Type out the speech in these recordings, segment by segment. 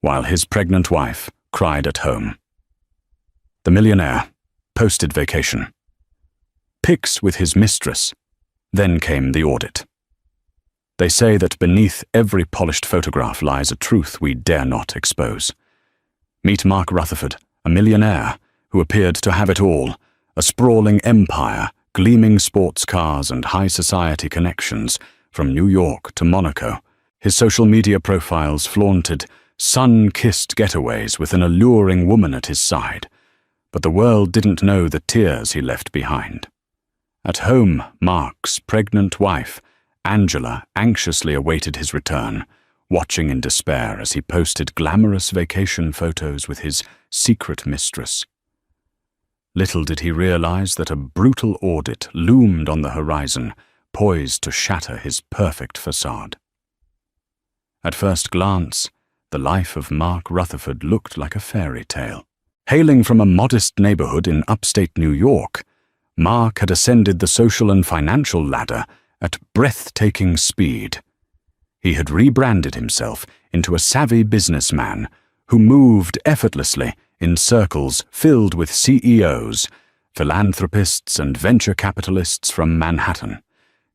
while his pregnant wife cried at home. The Millionaire posted vacation. Pics with his Mistress. Then came the Audit. They say that beneath every polished photograph lies a truth we dare not expose. Meet Mark Rutherford, a millionaire who appeared to have it all, a sprawling empire, gleaming sports cars and high society connections from New York to Monaco. His social media profiles flaunted sun-kissed getaways with an alluring woman at his side, but the world didn't know the tears he left behind. At home, Mark's pregnant wife, Angela, anxiously awaited his return, watching in despair as he posted glamorous vacation photos with his secret mistress. Little did he realize that a brutal audit loomed on the horizon, poised to shatter his perfect facade. At first glance, the life of Mark Rutherford looked like a fairy tale. Hailing from a modest neighborhood in upstate New York, Mark had ascended the social and financial ladder at breathtaking speed. He had rebranded himself into a savvy businessman who moved effortlessly in circles filled with CEOs, philanthropists and venture capitalists from Manhattan.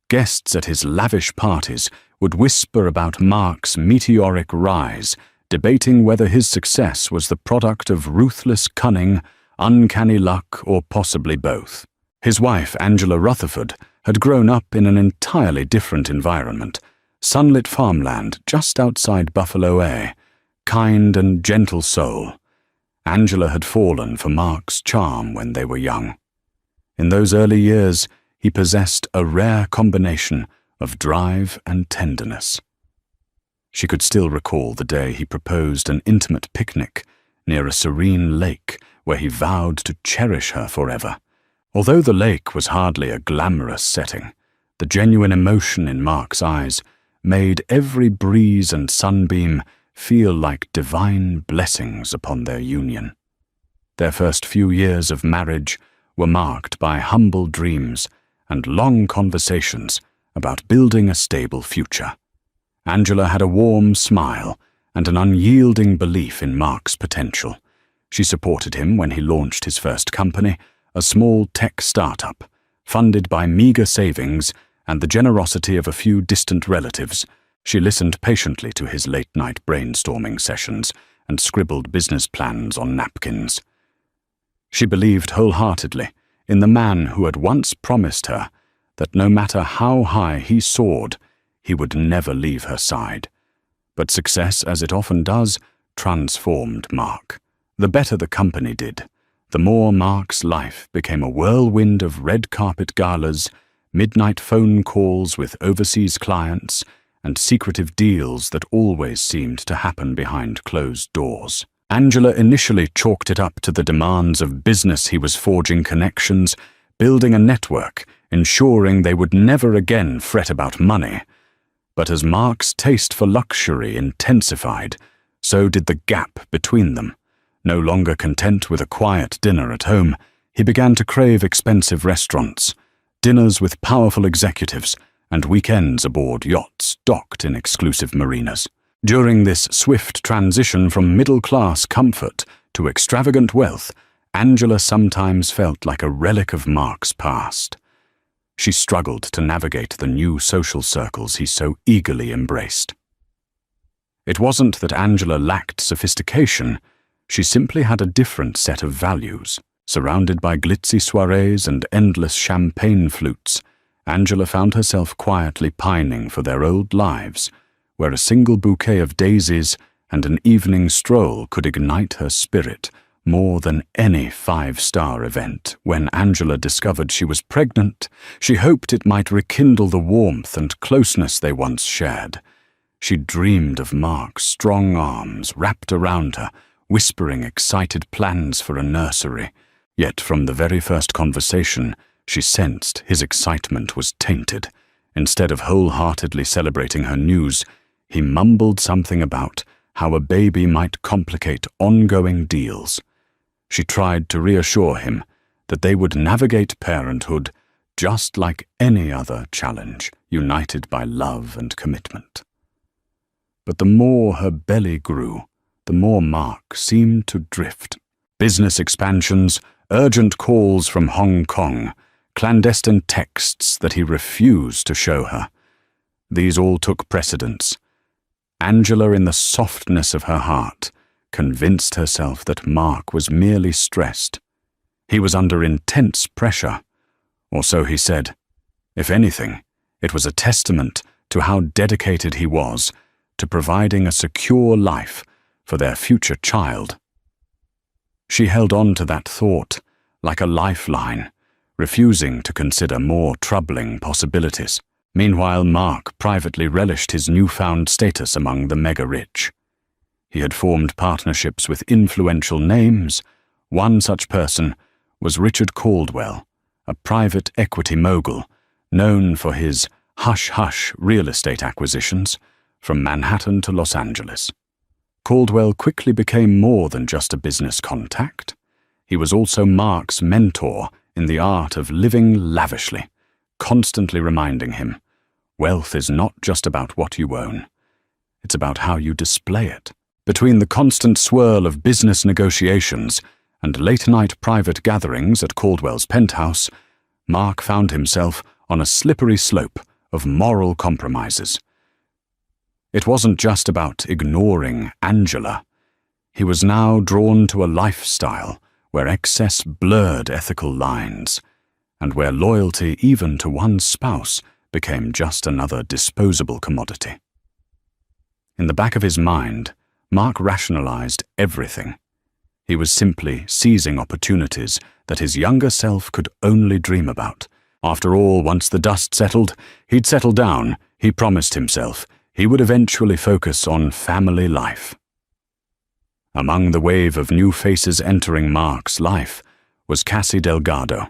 Guests at his lavish parties would whisper about Mark's meteoric rise, debating whether his success was the product of ruthless cunning, uncanny luck, or possibly both. His wife, Angela Rutherford, had grown up in an entirely different environment, sunlit farmland just outside Buffalo, A. Kind and gentle soul. Angela had fallen for Mark's charm when they were young. In those early years, he possessed a rare combination of drive and tenderness. She could still recall the day he proposed an intimate picnic near a serene lake where he vowed to cherish her forever. Although the lake was hardly a glamorous setting, the genuine emotion in Mark's eyes made every breeze and sunbeam feel like divine blessings upon their union. Their first few years of marriage were marked by humble dreams and long conversations about building a stable future. Angela had a warm smile and an unyielding belief in Mark's potential. She supported him when he launched his first company, a small tech startup, funded by meager savings and the generosity of a few distant relatives. She listened patiently to his late-night brainstorming sessions and scribbled business plans on napkins. She believed wholeheartedly in the man who had once promised her that no matter how high he soared, he would never leave her side. But success, as it often does, transformed Mark. The better the company did, the more Mark's life became a whirlwind of red carpet galas, midnight phone calls with overseas clients, and secretive deals that always seemed to happen behind closed doors. Angela initially chalked it up to the demands of business. He was forging connections, building a network, ensuring they would never again fret about money. But as Mark's taste for luxury intensified, so did the gap between them. No longer content with a quiet dinner at home, he began to crave expensive restaurants, dinners with powerful executives, and weekends aboard yachts docked in exclusive marinas. During this swift transition from middle-class comfort to extravagant wealth, Angela sometimes felt like a relic of Mark's past. She struggled to navigate the new social circles he so eagerly embraced. It wasn't that Angela lacked sophistication, she simply had a different set of values. Surrounded by glitzy soirees and endless champagne flutes, Angela found herself quietly pining for their old lives, where a single bouquet of daisies and an evening stroll could ignite her spirit more than any five-star event. When Angela discovered she was pregnant, she hoped it might rekindle the warmth and closeness they once shared. She dreamed of Mark's strong arms wrapped around her, whispering excited plans for a nursery. Yet from the very first conversation, she sensed his excitement was tainted. Instead of wholeheartedly celebrating her news, he mumbled something about how a baby might complicate ongoing deals. She tried to reassure him that they would navigate parenthood just like any other challenge, united by love and commitment. But the more her belly grew, the more Mark seemed to drift. Business expansions, urgent calls from Hong Kong, clandestine texts that he refused to show her. These all took precedence. Angela, in the softness of her heart, convinced herself that Mark was merely stressed. He was under intense pressure, or so he said. If anything, it was a testament to how dedicated he was to providing a secure life for their future child. She held on to that thought like a lifeline, refusing to consider more troubling possibilities. Meanwhile, Mark privately relished his newfound status among the mega-rich. He had formed partnerships with influential names. One such person was Richard Caldwell, a private equity mogul known for his hush-hush real estate acquisitions from Manhattan to Los Angeles. Caldwell quickly became more than just a business contact. He was also Mark's mentor in the art of living lavishly, constantly reminding him, wealth is not just about what you own. It's about how you display it. Between the constant swirl of business negotiations and late-night private gatherings at Caldwell's penthouse, Mark found himself on a slippery slope of moral compromises. It wasn't just about ignoring Angela. He was now drawn to a lifestyle where excess blurred ethical lines, and where loyalty even to one's spouse became just another disposable commodity. In the back of his mind, Mark rationalized everything. He was simply seizing opportunities that his younger self could only dream about. After all, once the dust settled, he'd settle down, he promised himself. He would eventually focus on family life. Among the wave of new faces entering Mark's life was Cassie Delgado,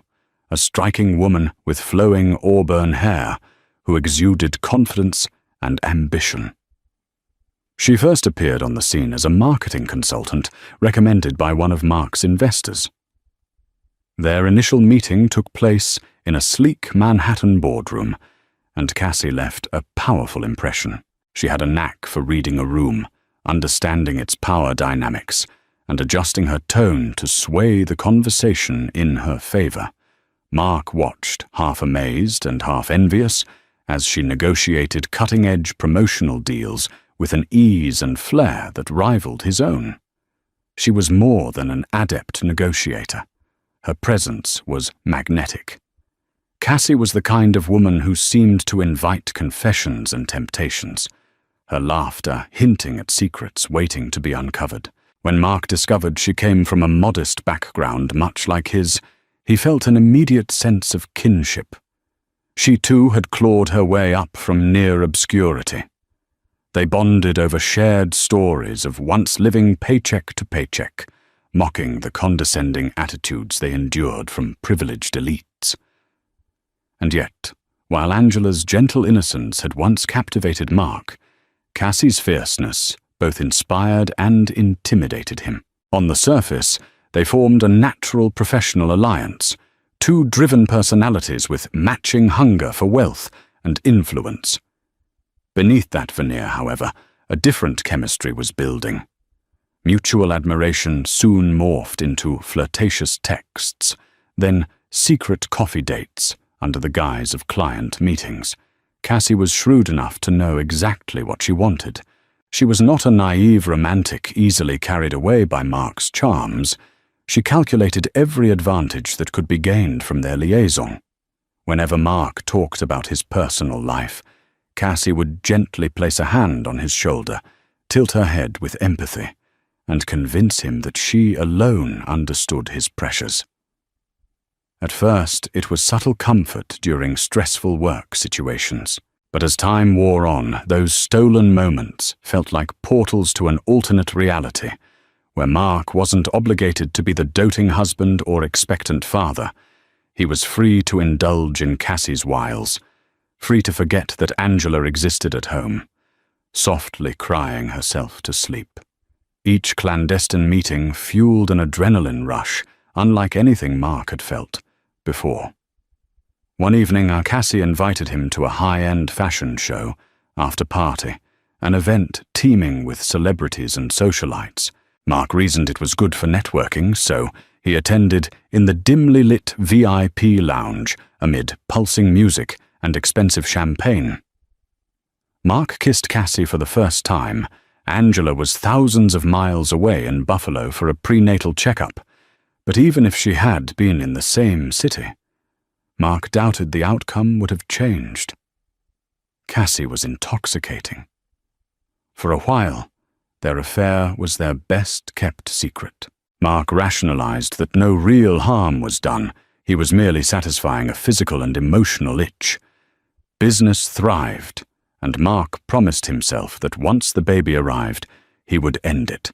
a striking woman with flowing auburn hair who exuded confidence and ambition. She first appeared on the scene as a marketing consultant recommended by one of Mark's investors. Their initial meeting took place in a sleek Manhattan boardroom, and Cassie left a powerful impression. She had a knack for reading a room, understanding its power dynamics, and adjusting her tone to sway the conversation in her favor. Mark watched, half amazed and half envious, as she negotiated cutting-edge promotional deals with an ease and flair that rivaled his own. She was more than an adept negotiator. Her presence was magnetic. Cassie was the kind of woman who seemed to invite confessions and temptations, her laughter hinting at secrets waiting to be uncovered. When Mark discovered she came from a modest background much like his, he felt an immediate sense of kinship. She too had clawed her way up from near obscurity. They bonded over shared stories of once living paycheck to paycheck, mocking the condescending attitudes they endured from privileged elites. And yet, while Angela's gentle innocence had once captivated Mark, Cassie's fierceness both inspired and intimidated him. On the surface, they formed a natural professional alliance, two driven personalities with matching hunger for wealth and influence. Beneath that veneer, however, a different chemistry was building. Mutual admiration soon morphed into flirtatious texts, then secret coffee dates under the guise of client meetings. Cassie was shrewd enough to know exactly what she wanted. She was not a naive romantic easily carried away by Mark's charms. She calculated every advantage that could be gained from their liaison. Whenever Mark talked about his personal life, Cassie would gently place a hand on his shoulder, tilt her head with empathy, and convince him that she alone understood his pressures. At first, it was subtle comfort during stressful work situations. But as time wore on, those stolen moments felt like portals to an alternate reality, where Mark wasn't obligated to be the doting husband or expectant father. He was free to indulge in Cassie's wiles, free to forget that Angela existed at home, softly crying herself to sleep. Each clandestine meeting fueled an adrenaline rush, unlike anything Mark had felt before. One evening, Cassie invited him to a high-end fashion show after party, an event teeming with celebrities and socialites. Mark reasoned it was good for networking, so he attended in the dimly lit VIP lounge amid pulsing music and expensive champagne. Mark kissed Cassie for the first time. Angela was thousands of miles away in Buffalo for a prenatal checkup, but even if she had been in the same city, Mark doubted the outcome would have changed. Cassie was intoxicating. For a while, their affair was their best-kept secret. Mark rationalized that no real harm was done. He was merely satisfying a physical and emotional itch. Business thrived, and Mark promised himself that once the baby arrived, he would end it.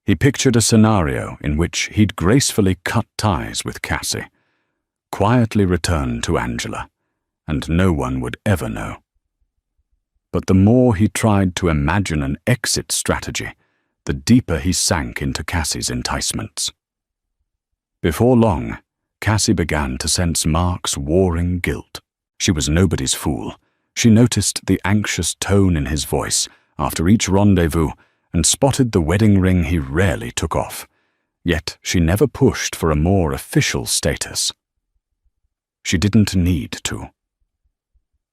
He pictured a scenario in which he'd gracefully cut ties with Cassie, quietly return to Angela, and no one would ever know. But the more he tried to imagine an exit strategy, the deeper he sank into Cassie's enticements. Before long, Cassie began to sense Mark's warring guilt. She was nobody's fool. She noticed the anxious tone in his voice after each rendezvous and spotted the wedding ring he rarely took off. Yet she never pushed for a more official status. She didn't need to.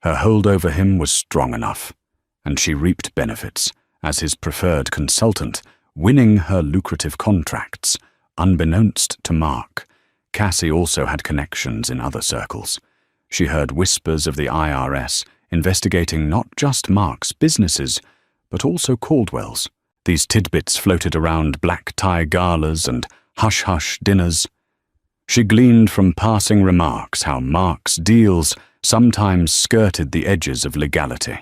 Her hold over him was strong enough, and she reaped benefits as his preferred consultant, winning her lucrative contracts. Unbeknownst to Mark, Cassie also had connections in other circles. She heard whispers of the IRS investigating not just Mark's businesses, but also Caldwell's. These tidbits floated around black-tie galas and hush-hush dinners. She gleaned from passing remarks how Mark's deals sometimes skirted the edges of legality.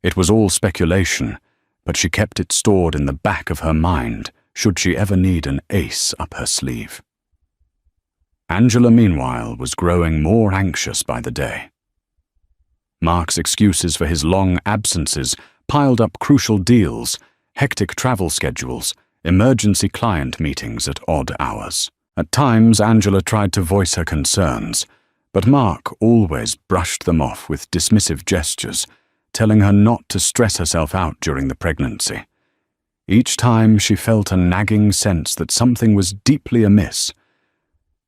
It was all speculation, but she kept it stored in the back of her mind should she ever need an ace up her sleeve. Angela, meanwhile, was growing more anxious by the day. Mark's excuses for his long absences piled up crucial deals, hectic travel schedules, emergency client meetings at odd hours. At times, Angela tried to voice her concerns, but Mark always brushed them off with dismissive gestures, telling her not to stress herself out during the pregnancy. Each time she felt a nagging sense that something was deeply amiss,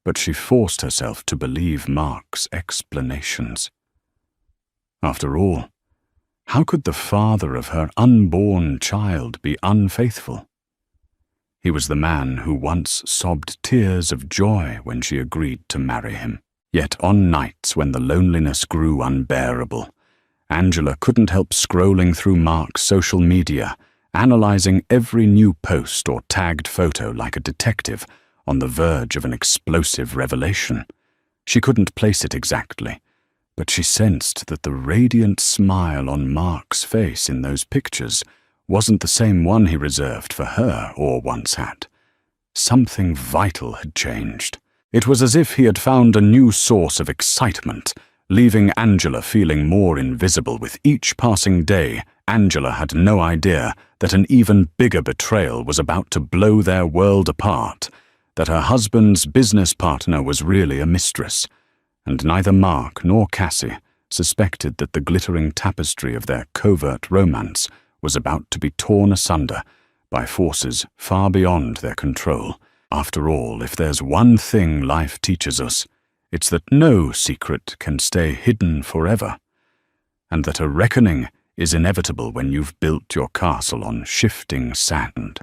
but she forced herself to believe Mark's explanations. After all, how could the father of her unborn child be unfaithful? He was the man who once sobbed tears of joy when she agreed to marry him. Yet on nights when the loneliness grew unbearable, Angela couldn't help scrolling through Mark's social media, analyzing every new post or tagged photo like a detective on the verge of an explosive revelation. She couldn't place it exactly, but she sensed that the radiant smile on Mark's face in those pictures wasn't the same one he reserved for her or once had. Something vital had changed. It was as if he had found a new source of excitement, leaving Angela feeling more invisible with each passing day. Angela had no idea that an even bigger betrayal was about to blow their world apart, that her husband's business partner was really a mistress, and neither Mark nor Cassie suspected that the glittering tapestry of their covert romance was about to be torn asunder by forces far beyond their control. After all, if there's one thing life teaches us, it's that no secret can stay hidden forever, and that a reckoning is inevitable when you've built your castle on shifting sand.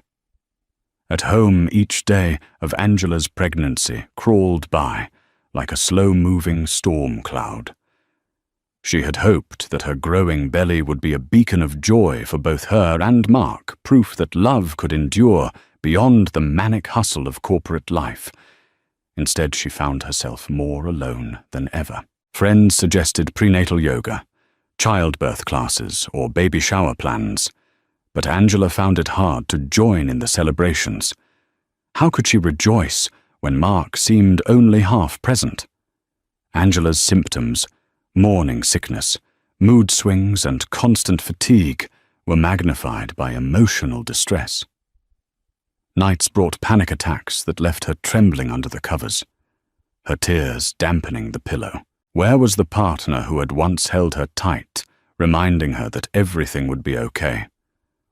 At home, each day of Angela's pregnancy crawled by like a slow-moving storm cloud. She had hoped that her growing belly would be a beacon of joy for both her and Mark, proof that love could endure beyond the manic hustle of corporate life. Instead, she found herself more alone than ever. Friends suggested prenatal yoga, childbirth classes, or baby shower plans, but Angela found it hard to join in the celebrations. How could she rejoice when Mark seemed only half present? Angela's symptoms, morning sickness, mood swings, and constant fatigue were magnified by emotional distress. Nights brought panic attacks that left her trembling under the covers, her tears dampening the pillow. Where was the partner who had once held her tight, reminding her that everything would be okay.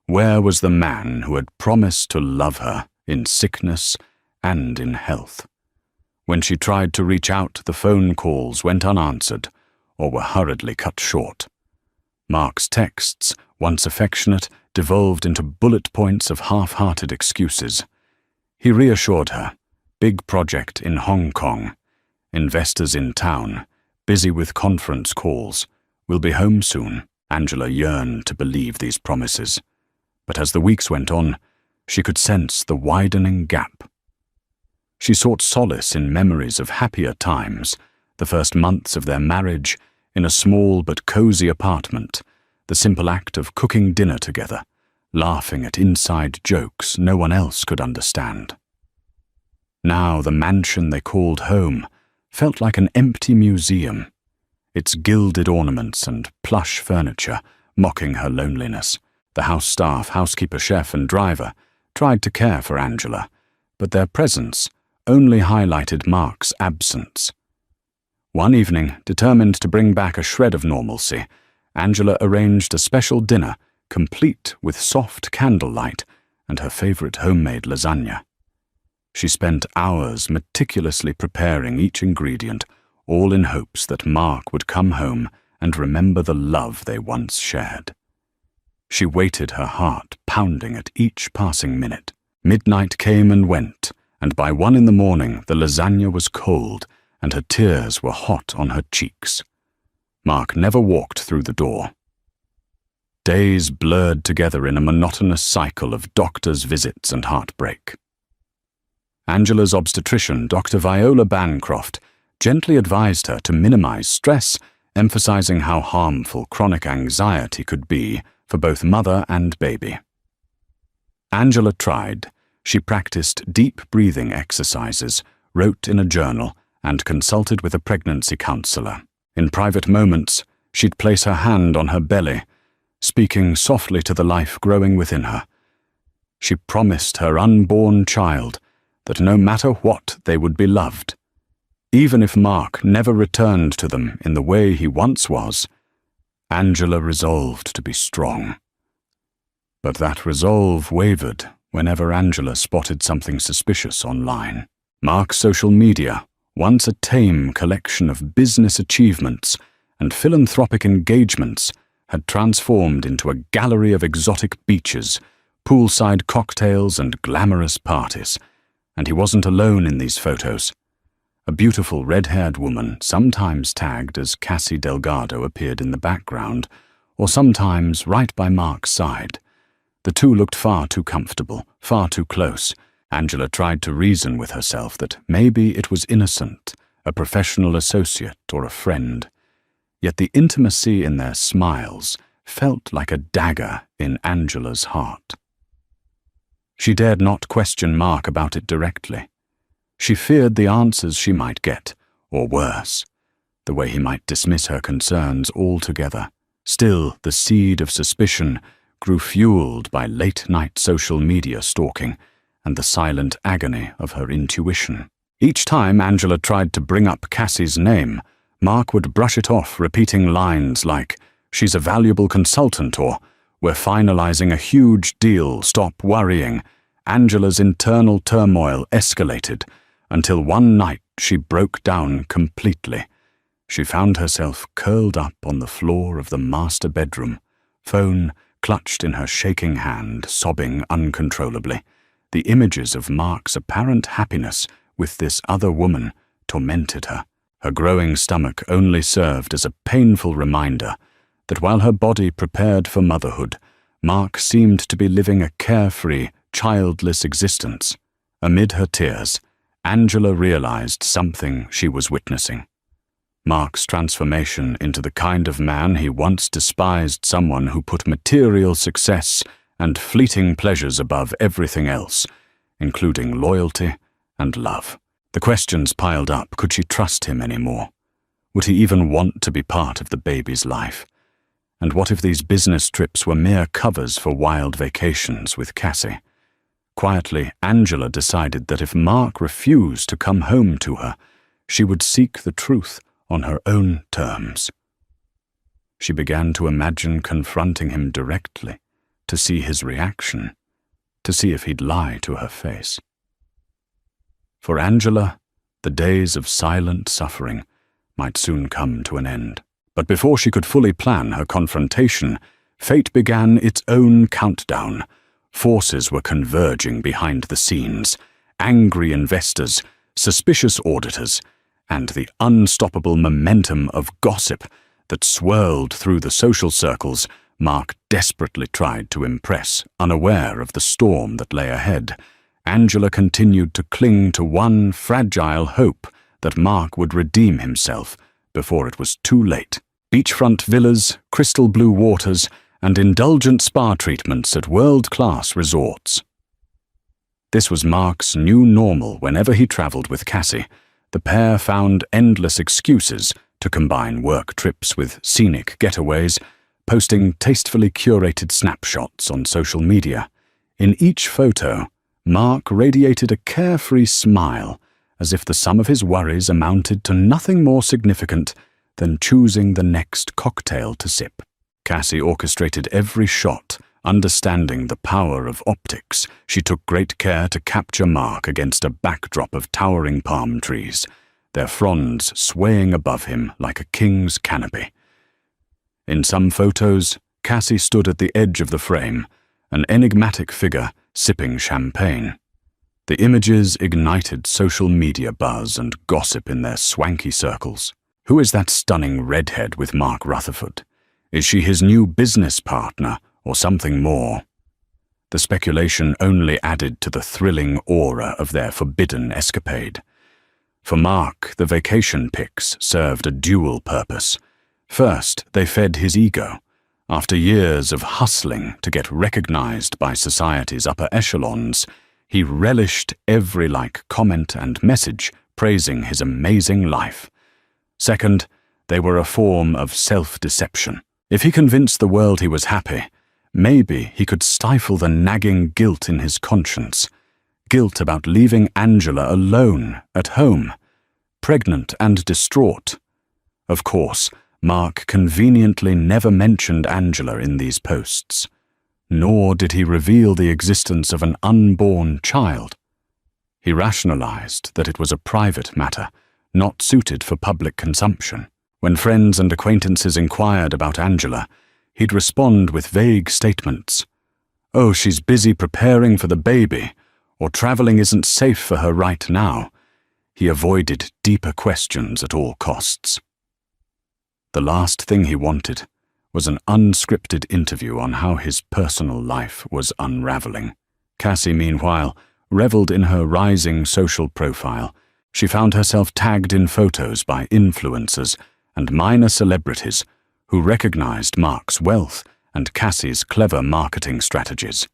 Where was the man who had promised to love her in sickness and in health? When she tried to reach out, the phone calls went unanswered or were hurriedly cut short. Mark's texts, once affectionate, devolved into bullet points of half-hearted excuses. He reassured her, big project in Hong Kong, investors in town, busy with conference calls, will be home soon. Angela yearned to believe these promises. But as the weeks went on, she could sense the widening gap. She sought solace in memories of happier times, the first months of their marriage, in a small but cozy apartment, the simple act of cooking dinner together, laughing at inside jokes no one else could understand. Now the mansion they called home felt like an empty museum, its gilded ornaments and plush furniture mocking her loneliness. The house staff, housekeeper, chef, and driver tried to care for Angela, but their presence only highlighted Mark's absence. One evening, determined to bring back a shred of normalcy, Angela arranged a special dinner complete with soft candlelight and her favorite homemade lasagna. She spent hours meticulously preparing each ingredient, all in hopes that Mark would come home and remember the love they once shared. She waited, her heart pounding at each passing minute. Midnight came and went, and by 1 a.m, the lasagna was cold and her tears were hot on her cheeks. Mark never walked through the door. Days blurred together in a monotonous cycle of doctor's visits and heartbreak. Angela's obstetrician, Dr. Viola Bancroft, gently advised her to minimize stress, emphasizing how harmful chronic anxiety could be for both mother and baby. Angela tried. She practiced deep breathing exercises, wrote in a journal, and consulted with a pregnancy counselor. In private moments, she'd place her hand on her belly, speaking softly to the life growing within her. She promised her unborn child that no matter what, they would be loved. Even if Mark never returned to them in the way he once was, Angela resolved to be strong. But that resolve wavered whenever Angela spotted something suspicious online. Mark's social media, once a tame collection of business achievements and philanthropic engagements, had transformed into a gallery of exotic beaches, poolside cocktails, and glamorous parties. And he wasn't alone in these photos. A beautiful red-haired woman, sometimes tagged as Cassie Delgado, appeared in the background, or sometimes right by Mark's side. The two looked far too comfortable, far too close. Angela tried to reason with herself that maybe it was innocent, a professional associate or a friend. Yet the intimacy in their smiles felt like a dagger in Angela's heart. She dared not question Mark about it directly. She feared the answers she might get, or worse, the way he might dismiss her concerns altogether. Still, the seed of suspicion grew fueled by late-night social media stalking and the silent agony of her intuition. Each time Angela tried to bring up Cassie's name, Mark would brush it off, repeating lines like, "She's a valuable consultant," or "We're finalizing a huge deal, stop worrying." Angela's internal turmoil escalated until one night she broke down completely. She found herself curled up on the floor of the master bedroom, phone clutched in her shaking hand, sobbing uncontrollably. The images of Mark's apparent happiness with this other woman tormented her. Her growing stomach only served as a painful reminder that while her body prepared for motherhood, Mark seemed to be living a carefree, childless existence. Amid her tears, Angela realized something she was witnessing. Mark's transformation into the kind of man he once despised, someone who put material success and fleeting pleasures above everything else, including loyalty and love. The questions piled up. Could she trust him anymore? Would he even want to be part of the baby's life? And what if these business trips were mere covers for wild vacations with Cassie? Quietly, Angela decided that if Mark refused to come home to her, she would seek the truth on her own terms. She began to imagine confronting him directly, to see his reaction, to see if he'd lie to her face. For Angela, the days of silent suffering might soon come to an end. But before she could fully plan her confrontation, fate began its own countdown. Forces were converging behind the scenes, angry investors, suspicious auditors, and the unstoppable momentum of gossip that swirled through the social circles Mark desperately tried to impress, unaware of the storm that lay ahead. Angela continued to cling to one fragile hope that Mark would redeem himself before it was too late. Beachfront villas, crystal blue waters, and indulgent spa treatments at world-class resorts. This was Mark's new normal whenever he traveled with Cassie. The pair found endless excuses to combine work trips with scenic getaways, posting tastefully curated snapshots on social media. In each photo, Mark radiated a carefree smile, as if the sum of his worries amounted to nothing more significant than choosing the next cocktail to sip. Cassie orchestrated every shot, understanding the power of optics. She took great care to capture Mark against a backdrop of towering palm trees, their fronds swaying above him like a king's canopy. In some photos, Cassie stood at the edge of the frame, an enigmatic figure sipping champagne. The images ignited social media buzz and gossip in their swanky circles. Who is that stunning redhead with Mark Rutherford? Is she his new business partner or something more? The speculation only added to the thrilling aura of their forbidden escapade. For Mark, the vacation pics served a dual purpose. First, they fed his ego. After years of hustling to get recognized by society's upper echelons, he relished every like, comment, and message praising his amazing life. Second, they were a form of self-deception. If he convinced the world he was happy, maybe he could stifle the nagging guilt in his conscience. Guilt about leaving Angela alone at home, pregnant and distraught. Of course, Mark conveniently never mentioned Angela in these posts, nor did he reveal the existence of an unborn child. He rationalized that it was a private matter, not suited for public consumption. When friends and acquaintances inquired about Angela, he'd respond with vague statements. "Oh, she's busy preparing for the baby," or "traveling isn't safe for her right now." He avoided deeper questions at all costs. The last thing he wanted was an unscripted interview on how his personal life was unraveling. Cassie, meanwhile, reveled in her rising social profile. She found herself tagged in photos by influencers and minor celebrities who recognized Mark's wealth and Cassie's clever marketing strategies.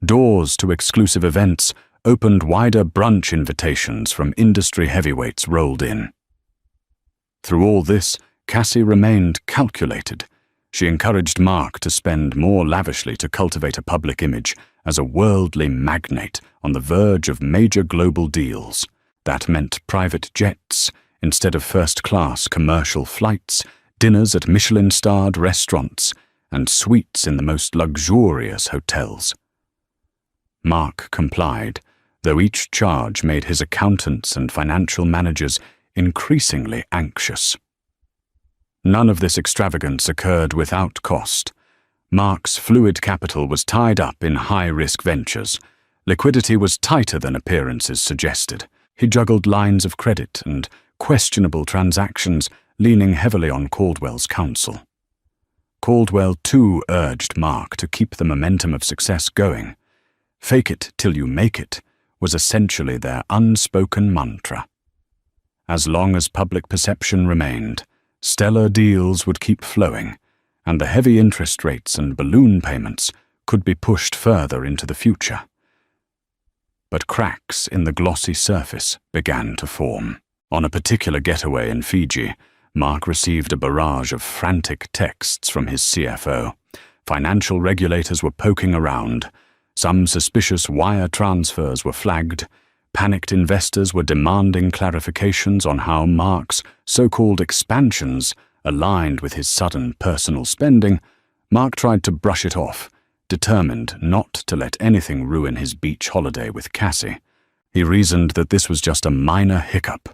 Doors to exclusive events opened, wider brunch invitations from industry heavyweights rolled in. Through all this, Cassie remained calculated. She encouraged Mark to spend more lavishly to cultivate a public image as a worldly magnate on the verge of major global deals. That meant private jets instead of first-class commercial flights, dinners at Michelin-starred restaurants, and suites in the most luxurious hotels. Mark complied, though each charge made his accountants and financial managers increasingly anxious. None of this extravagance occurred without cost. Mark's fluid capital was tied up in high-risk ventures. Liquidity was tighter than appearances suggested. He juggled lines of credit and questionable transactions, leaning heavily on Caldwell's counsel. Caldwell, too, urged Mark to keep the momentum of success going. "Fake it till you make it" was essentially their unspoken mantra. As long as public perception remained, stellar deals would keep flowing, and the heavy interest rates and balloon payments could be pushed further into the future. But cracks in the glossy surface began to form. On a particular getaway in Fiji, Mark received a barrage of frantic texts from his CFO. Financial regulators were poking around. Some suspicious wire transfers were flagged. Panicked investors were demanding clarifications on how Mark's so-called expansions aligned with his sudden personal spending, Mark tried to brush it off, determined not to let anything ruin his beach holiday with Cassie. He reasoned that this was just a minor hiccup.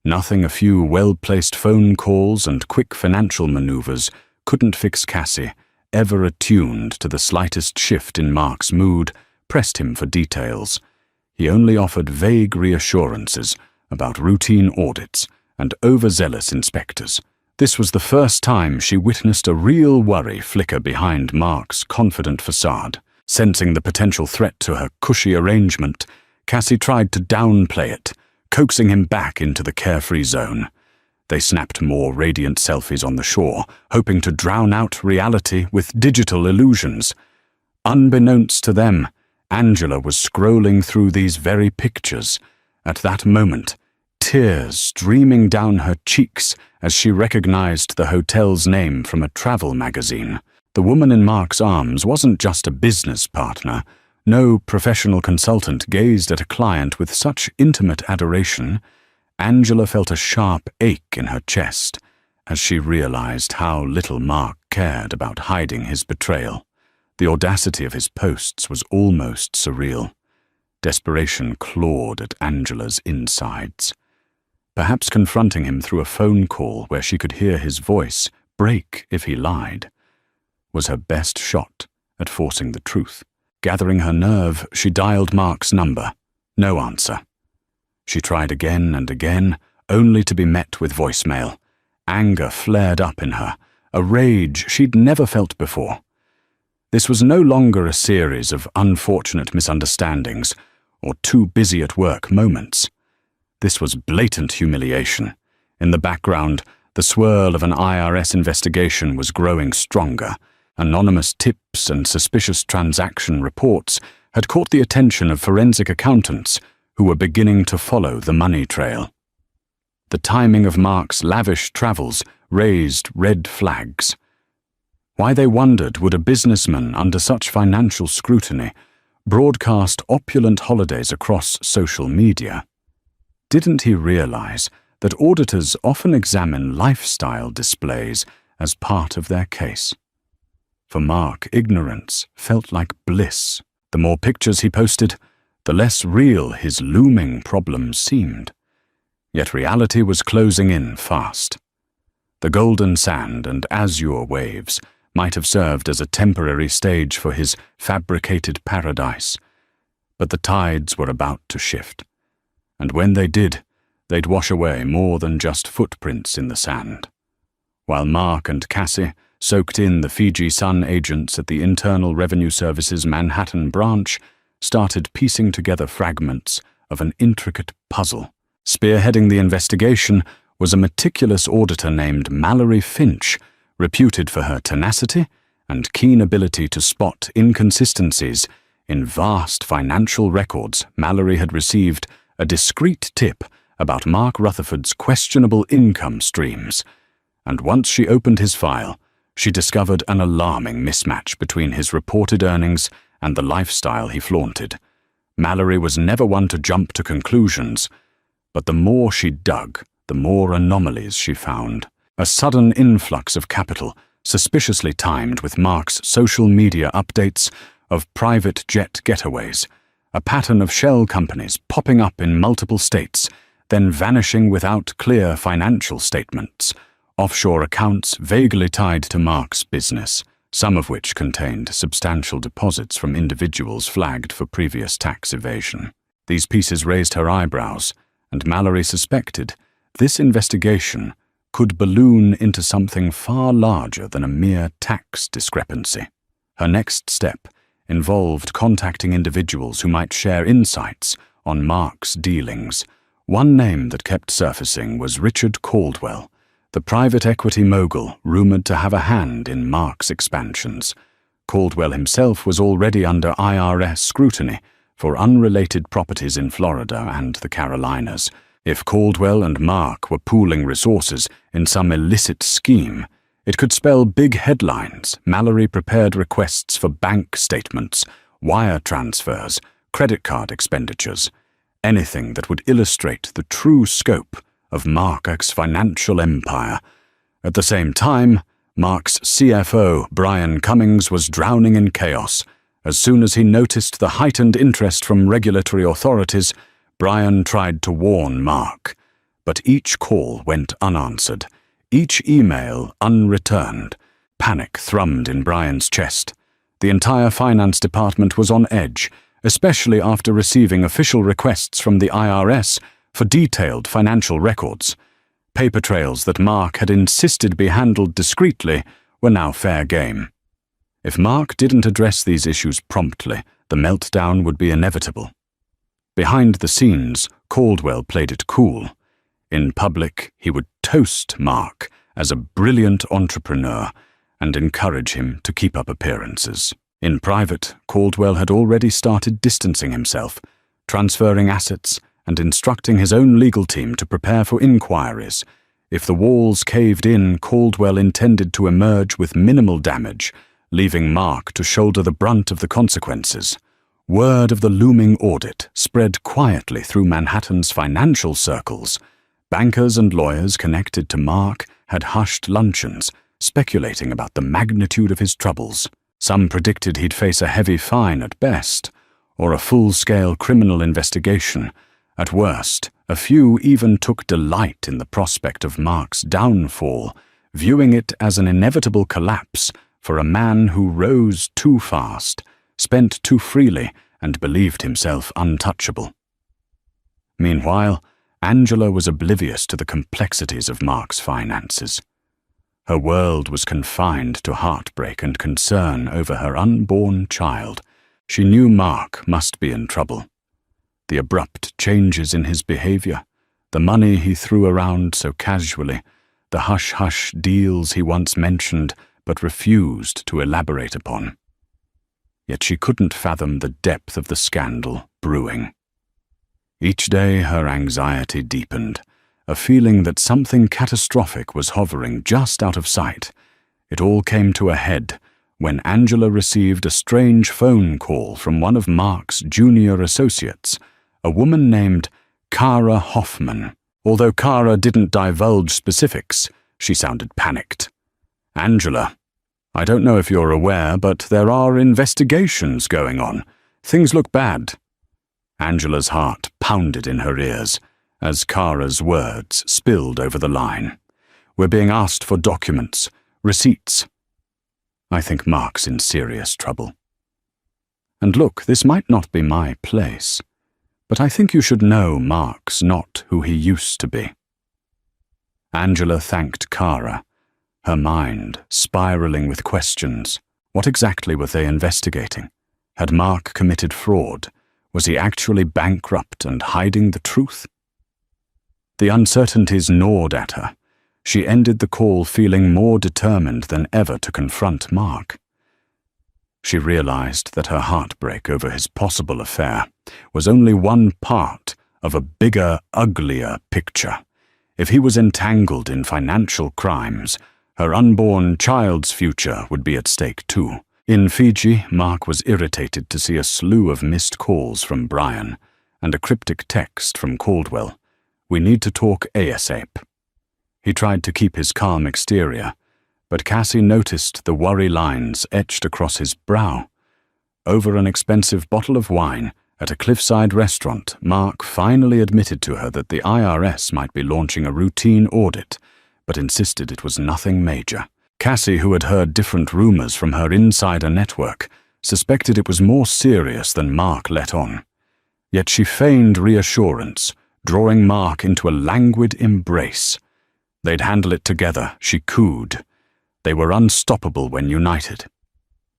Nothing a few well-placed phone calls and quick financial maneuvers couldn't fix Cassie, ever attuned to the slightest shift in Mark's mood, pressed him for details. He only offered vague reassurances about routine audits and overzealous inspectors. This was the first time she witnessed a real worry flicker behind Mark's confident facade. Sensing the potential threat to her cushy arrangement, Cassie tried to downplay it, coaxing him back into the carefree zone. They snapped more radiant selfies on the shore, hoping to drown out reality with digital illusions. Unbeknownst to them, Angela was scrolling through these very pictures. At that moment, tears streaming down her cheeks as she recognized the hotel's name from a travel magazine. The woman in Mark's arms wasn't just a business partner. No professional consultant gazed at a client with such intimate adoration. Angela felt a sharp ache in her chest as she realized how little Mark cared about hiding his betrayal. The audacity of his posts was almost surreal. Desperation clawed at Angela's insides. Perhaps confronting him through a phone call where she could hear his voice break if he lied was her best shot at forcing the truth. Gathering her nerve, she dialed Mark's number. No answer. She tried again and again, only to be met with voicemail. Anger flared up in her, a rage she'd never felt before. This was no longer a series of unfortunate misunderstandings or too busy at work moments. This was blatant humiliation. In the background, the swirl of an IRS investigation was growing stronger. Anonymous tips and suspicious transaction reports had caught the attention of forensic accountants who were beginning to follow the money trail. The timing of Mark's lavish travels raised red flags. Why, they wondered, would a businessman under such financial scrutiny broadcast opulent holidays across social media? Didn't he realize that auditors often examine lifestyle displays as part of their case? For Mark, ignorance felt like bliss. The more pictures he posted, the less real his looming problems seemed. Yet reality was closing in fast. The golden sand and azure waves might have served as a temporary stage for his fabricated paradise, but the tides were about to shift. And when they did, they'd wash away more than just footprints in the sand. While Mark and Cassie soaked in, the Fiji Sun agents at the Internal Revenue Service's Manhattan branch started piecing together fragments of an intricate puzzle. Spearheading the investigation was a meticulous auditor named Mallory Finch, reputed for her tenacity and keen ability to spot inconsistencies in vast financial records. Mallory had received a discreet tip about Mark Rutherford's questionable income streams, and once she opened his file, she discovered an alarming mismatch between his reported earnings and the lifestyle he flaunted. Mallory was never one to jump to conclusions, but the more she dug, the more anomalies she found. A sudden influx of capital, suspiciously timed with Mark's social media updates of private jet getaways, a pattern of shell companies popping up in multiple states, then vanishing without clear financial statements, offshore accounts vaguely tied to Mark's business, some of which contained substantial deposits from individuals flagged for previous tax evasion. These pieces raised her eyebrows, and Mallory suspected this investigation could balloon into something far larger than a mere tax discrepancy. Her next step involved contacting individuals who might share insights on Mark's dealings. One name that kept surfacing was Richard Caldwell, the private equity mogul rumored to have a hand in Mark's expansions. Caldwell himself was already under IRS scrutiny for unrelated properties in Florida and the Carolinas. If Caldwell and Mark were pooling resources in some illicit scheme, it could spell big headlines. Mallory prepared requests for bank statements, wire transfers, credit card expenditures, anything that would illustrate the true scope of Mark's financial empire. At the same time, Mark's CFO, Brian Cummings, was drowning in chaos. As soon as he noticed the heightened interest from regulatory authorities, Brian tried to warn Mark. But each call went unanswered, each email unreturned. Panic thrummed in Brian's chest. The entire finance department was on edge, especially after receiving official requests from the IRS for detailed financial records. Paper trails that Mark had insisted be handled discreetly were now fair game. If Mark didn't address these issues promptly, the meltdown would be inevitable. Behind the scenes, Caldwell played it cool. In public, he would toast Mark as a brilliant entrepreneur and encourage him to keep up appearances. In private, Caldwell had already started distancing himself, transferring assets, and instructing his own legal team to prepare for inquiries. If the walls caved in, Caldwell intended to emerge with minimal damage, leaving Mark to shoulder the brunt of the consequences. Word of the looming audit spread quietly through Manhattan's financial circles. Bankers and lawyers connected to Mark had hushed luncheons, speculating about the magnitude of his troubles. Some predicted he'd face a heavy fine at best, or a full-scale criminal investigation. At worst, a few even took delight in the prospect of Mark's downfall, viewing it as an inevitable collapse for a man who rose too fast, spent too freely, and believed himself untouchable. Meanwhile, Angela was oblivious to the complexities of Mark's finances. Her world was confined to heartbreak and concern over her unborn child. She knew Mark must be in trouble. The abrupt changes in his behavior, the money he threw around so casually, the hush-hush deals he once mentioned but refused to elaborate upon. Yet she couldn't fathom the depth of the scandal brewing. Each day her anxiety deepened, a feeling that something catastrophic was hovering just out of sight. It all came to a head when Angela received a strange phone call from one of Mark's junior associates, a woman named Kara Hoffman. Although Kara didn't divulge specifics, she sounded panicked. "Angela, I don't know if you're aware, but there are investigations going on. Things look bad." Angela's heart pounded in her ears as Kara's words spilled over the line. "We're being asked for documents, receipts. I think Mark's in serious trouble. And look, this might not be my place, but I think you should know Mark's not who he used to be." Angela thanked Kara, her mind spiraling with questions. What exactly were they investigating? Had Mark committed fraud? Was he actually bankrupt and hiding the truth? The uncertainties gnawed at her. She ended the call feeling more determined than ever to confront Mark. She realized that her heartbreak over his possible affair was only one part of a bigger, uglier picture. If he was entangled in financial crimes, her unborn child's future would be at stake too. In Fiji, Mark was irritated to see a slew of missed calls from Brian and a cryptic text from Caldwell. "We need to talk ASAP." He tried to keep his calm exterior, but Cassie noticed the worry lines etched across his brow. Over an expensive bottle of wine at a cliffside restaurant, Mark finally admitted to her that the IRS might be launching a routine audit, but insisted it was nothing major. Cassie, who had heard different rumors from her insider network, suspected it was more serious than Mark let on. Yet she feigned reassurance, drawing Mark into a languid embrace. They'd handle it together, she cooed. They were unstoppable when united.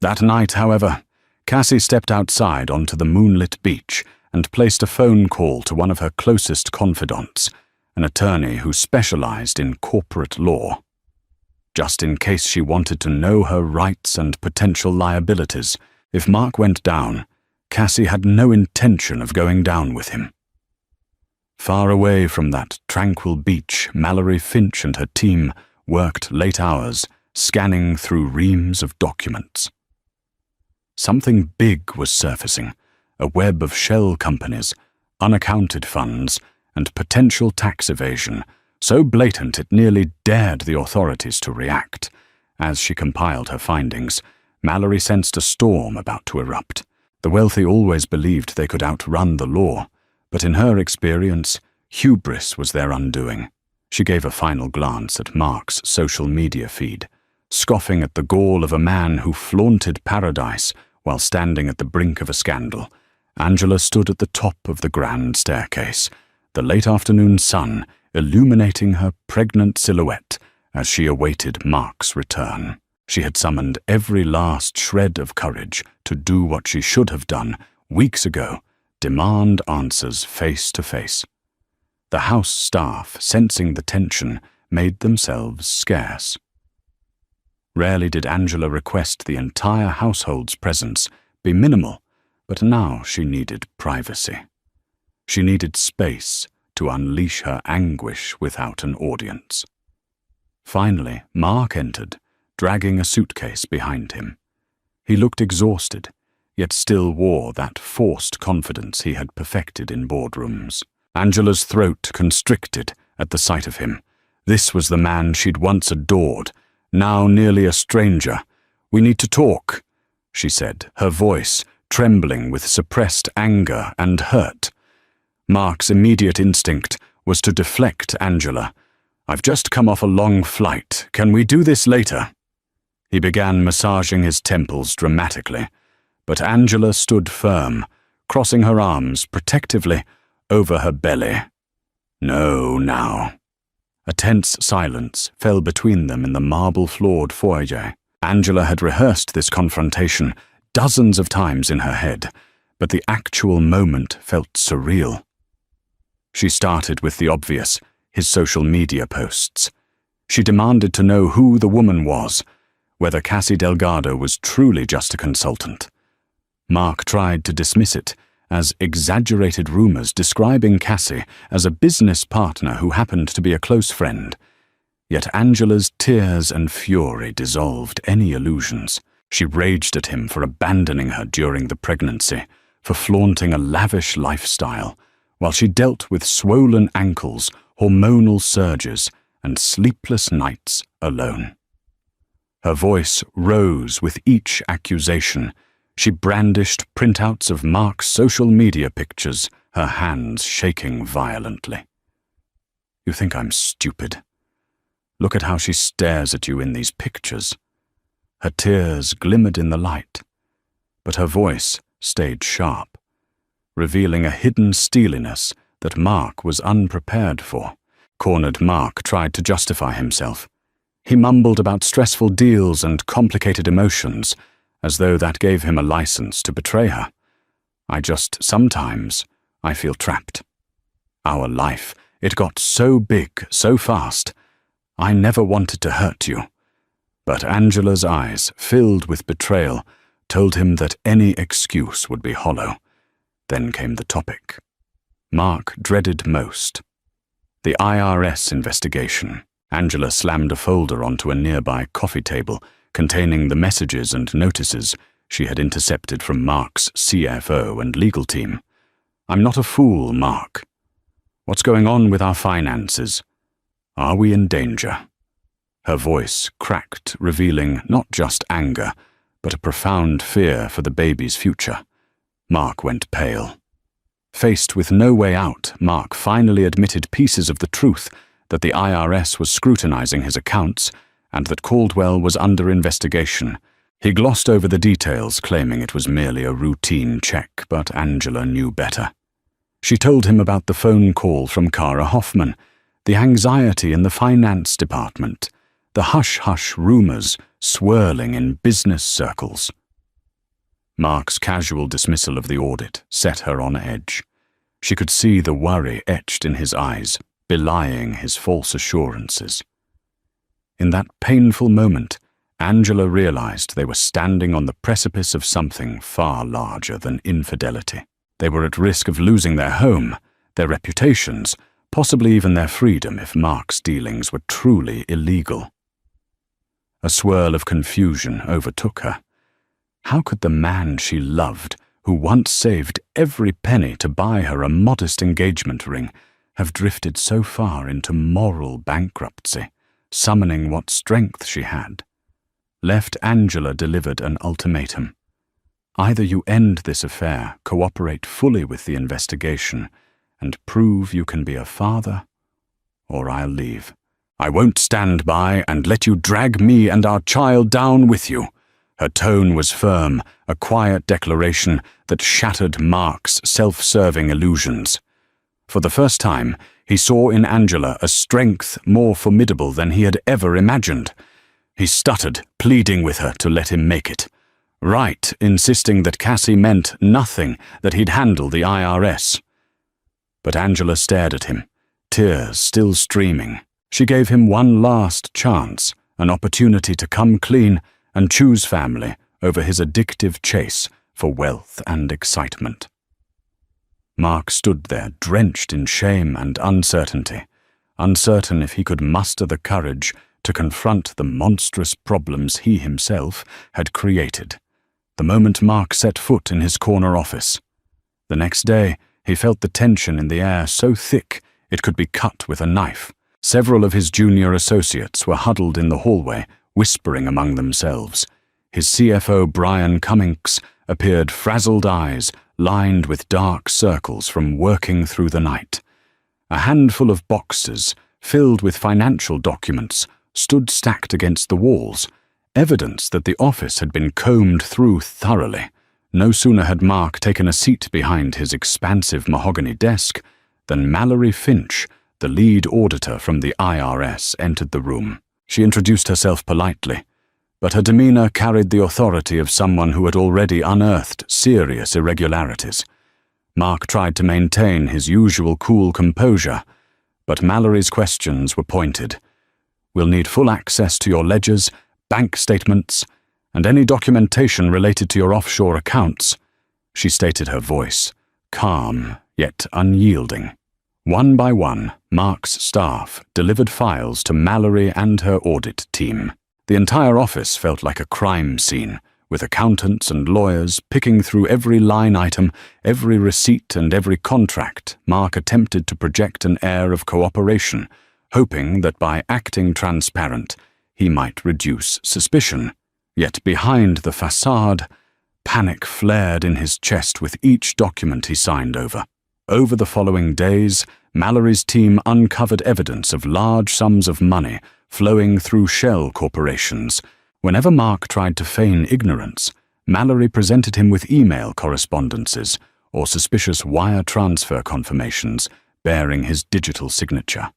That night, however, Cassie stepped outside onto the moonlit beach and placed a phone call to one of her closest confidants, an attorney who specialized in corporate law. Just in case she wanted to know her rights and potential liabilities, if Mark went down, Cassie had no intention of going down with him. Far away from that tranquil beach, Mallory Finch and her team worked late hours, scanning through reams of documents. Something big was surfacing, a web of shell companies, unaccounted funds, and potential tax evasion, so blatant it nearly dared the authorities to react. As she compiled her findings, Mallory sensed a storm about to erupt. The wealthy always believed they could outrun the law, but in her experience, hubris was their undoing. She gave a final glance at Mark's social media feed, scoffing at the gall of a man who flaunted paradise while standing at the brink of a scandal. Angela stood at the top of the grand staircase, the late afternoon sun illuminating her pregnant silhouette as she awaited Mark's return. She had summoned every last shred of courage to do what she should have done weeks ago, demand answers face to face. The house staff, sensing the tension, made themselves scarce. Rarely did Angela request the entire household's presence be minimal, but now she needed privacy. She needed space to unleash her anguish without an audience. Finally, Mark entered, dragging a suitcase behind him. He looked exhausted, yet still wore that forced confidence he had perfected in boardrooms. Angela's throat constricted at the sight of him. This was the man she'd once adored, now nearly a stranger. "We need to talk," she said, her voice trembling with suppressed anger and hurt. Mark's immediate instinct was to deflect Angela. "I've just come off a long flight. Can we do this later?" He began massaging his temples dramatically, but Angela stood firm, crossing her arms protectively over her belly. "No, now." A tense silence fell between them in the marble-floored foyer. Angela had rehearsed this confrontation dozens of times in her head, but the actual moment felt surreal. She started with the obvious, his social media posts. She demanded to know who the woman was, whether Cassie Delgado was truly just a consultant. Mark tried to dismiss it as exaggerated rumors describing Cassie as a business partner who happened to be a close friend. Yet Angela's tears and fury dissolved any illusions. She raged at him for abandoning her during the pregnancy, for flaunting a lavish lifestyle, while she dealt with swollen ankles, hormonal surges, and sleepless nights alone. Her voice rose with each accusation. She brandished printouts of Mark's social media pictures, her hands shaking violently. "You think I'm stupid? Look at how she stares at you in these pictures." Her tears glimmered in the light, but her voice stayed sharp, revealing a hidden steeliness that Mark was unprepared for. Cornered Mark tried to justify himself. He mumbled about stressful deals and complicated emotions, as though that gave him a license to betray her. Sometimes I feel trapped. Our life, it got so big, so fast. I never wanted to hurt you." But Angela's eyes, filled with betrayal, told him that any excuse would be hollow. Then came the topic Mark dreaded most: the IRS investigation. Angela slammed a folder onto a nearby coffee table containing the messages and notices she had intercepted from Mark's CFO and legal team. "I'm not a fool, Mark. What's going on with our finances? Are we in danger?" Her voice cracked, revealing not just anger, but a profound fear for the baby's future. Mark went pale. Faced with no way out, Mark finally admitted pieces of the truth, that the IRS was scrutinizing his accounts and that Caldwell was under investigation. He glossed over the details, claiming it was merely a routine check, but Angela knew better. She told him about the phone call from Kara Hoffman, the anxiety in the finance department, the hush-hush rumors swirling in business circles. Mark's casual dismissal of the audit set her on edge. She could see the worry etched in his eyes, belying his false assurances. In that painful moment, Angela realized they were standing on the precipice of something far larger than infidelity. They were at risk of losing their home, their reputations, possibly even their freedom if Mark's dealings were truly illegal. A swirl of confusion overtook her. How could the man she loved, who once saved every penny to buy her a modest engagement ring, have drifted so far into moral bankruptcy, summoning what strength she had, left Angela delivered an ultimatum. Either you end this affair, cooperate fully with the investigation, and prove you can be a father, or I'll leave. I won't stand by and let you drag me and our child down with you. Her tone was firm, a quiet declaration that shattered Mark's self-serving illusions. For the first time, he saw in Angela a strength more formidable than he had ever imagined. He stuttered, pleading with her to let him make it. Right, insisting that Cassie meant nothing, that he'd handle the IRS. But Angela stared at him, tears still streaming. She gave him one last chance, an opportunity to come clean and choose family over his addictive chase for wealth and excitement. Mark stood there, drenched in shame and uncertainty, uncertain if he could muster the courage to confront the monstrous problems he himself had created. The moment Mark set foot in his corner office. The next day, he felt the tension in the air so thick it could be cut with a knife. Several of his junior associates were huddled in the hallway, whispering among themselves. His CFO, Brian Cummings, appeared frazzled eyes, lined with dark circles from working through the night. A handful of boxes, filled with financial documents, stood stacked against the walls, evidence that the office had been combed through thoroughly. No sooner had Mark taken a seat behind his expansive mahogany desk than Mallory Finch, the lead auditor from the IRS, entered the room. She introduced herself politely, but her demeanor carried the authority of someone who had already unearthed serious irregularities. Mark tried to maintain his usual cool composure, but Mallory's questions were pointed. We'll need full access to your ledgers, bank statements, and any documentation related to your offshore accounts, she stated, her voice calm yet unyielding. One by one, Mark's staff delivered files to Mallory and her audit team. The entire office felt like a crime scene, with accountants and lawyers picking through every line item, every receipt and every contract. Mark attempted to project an air of cooperation, hoping that by acting transparent, he might reduce suspicion. Yet behind the facade, panic flared in his chest with each document he signed over. Over the following days, Mallory's team uncovered evidence of large sums of money flowing through shell corporations. Whenever Mark tried to feign ignorance, Mallory presented him with email correspondences or suspicious wire transfer confirmations bearing his digital signature.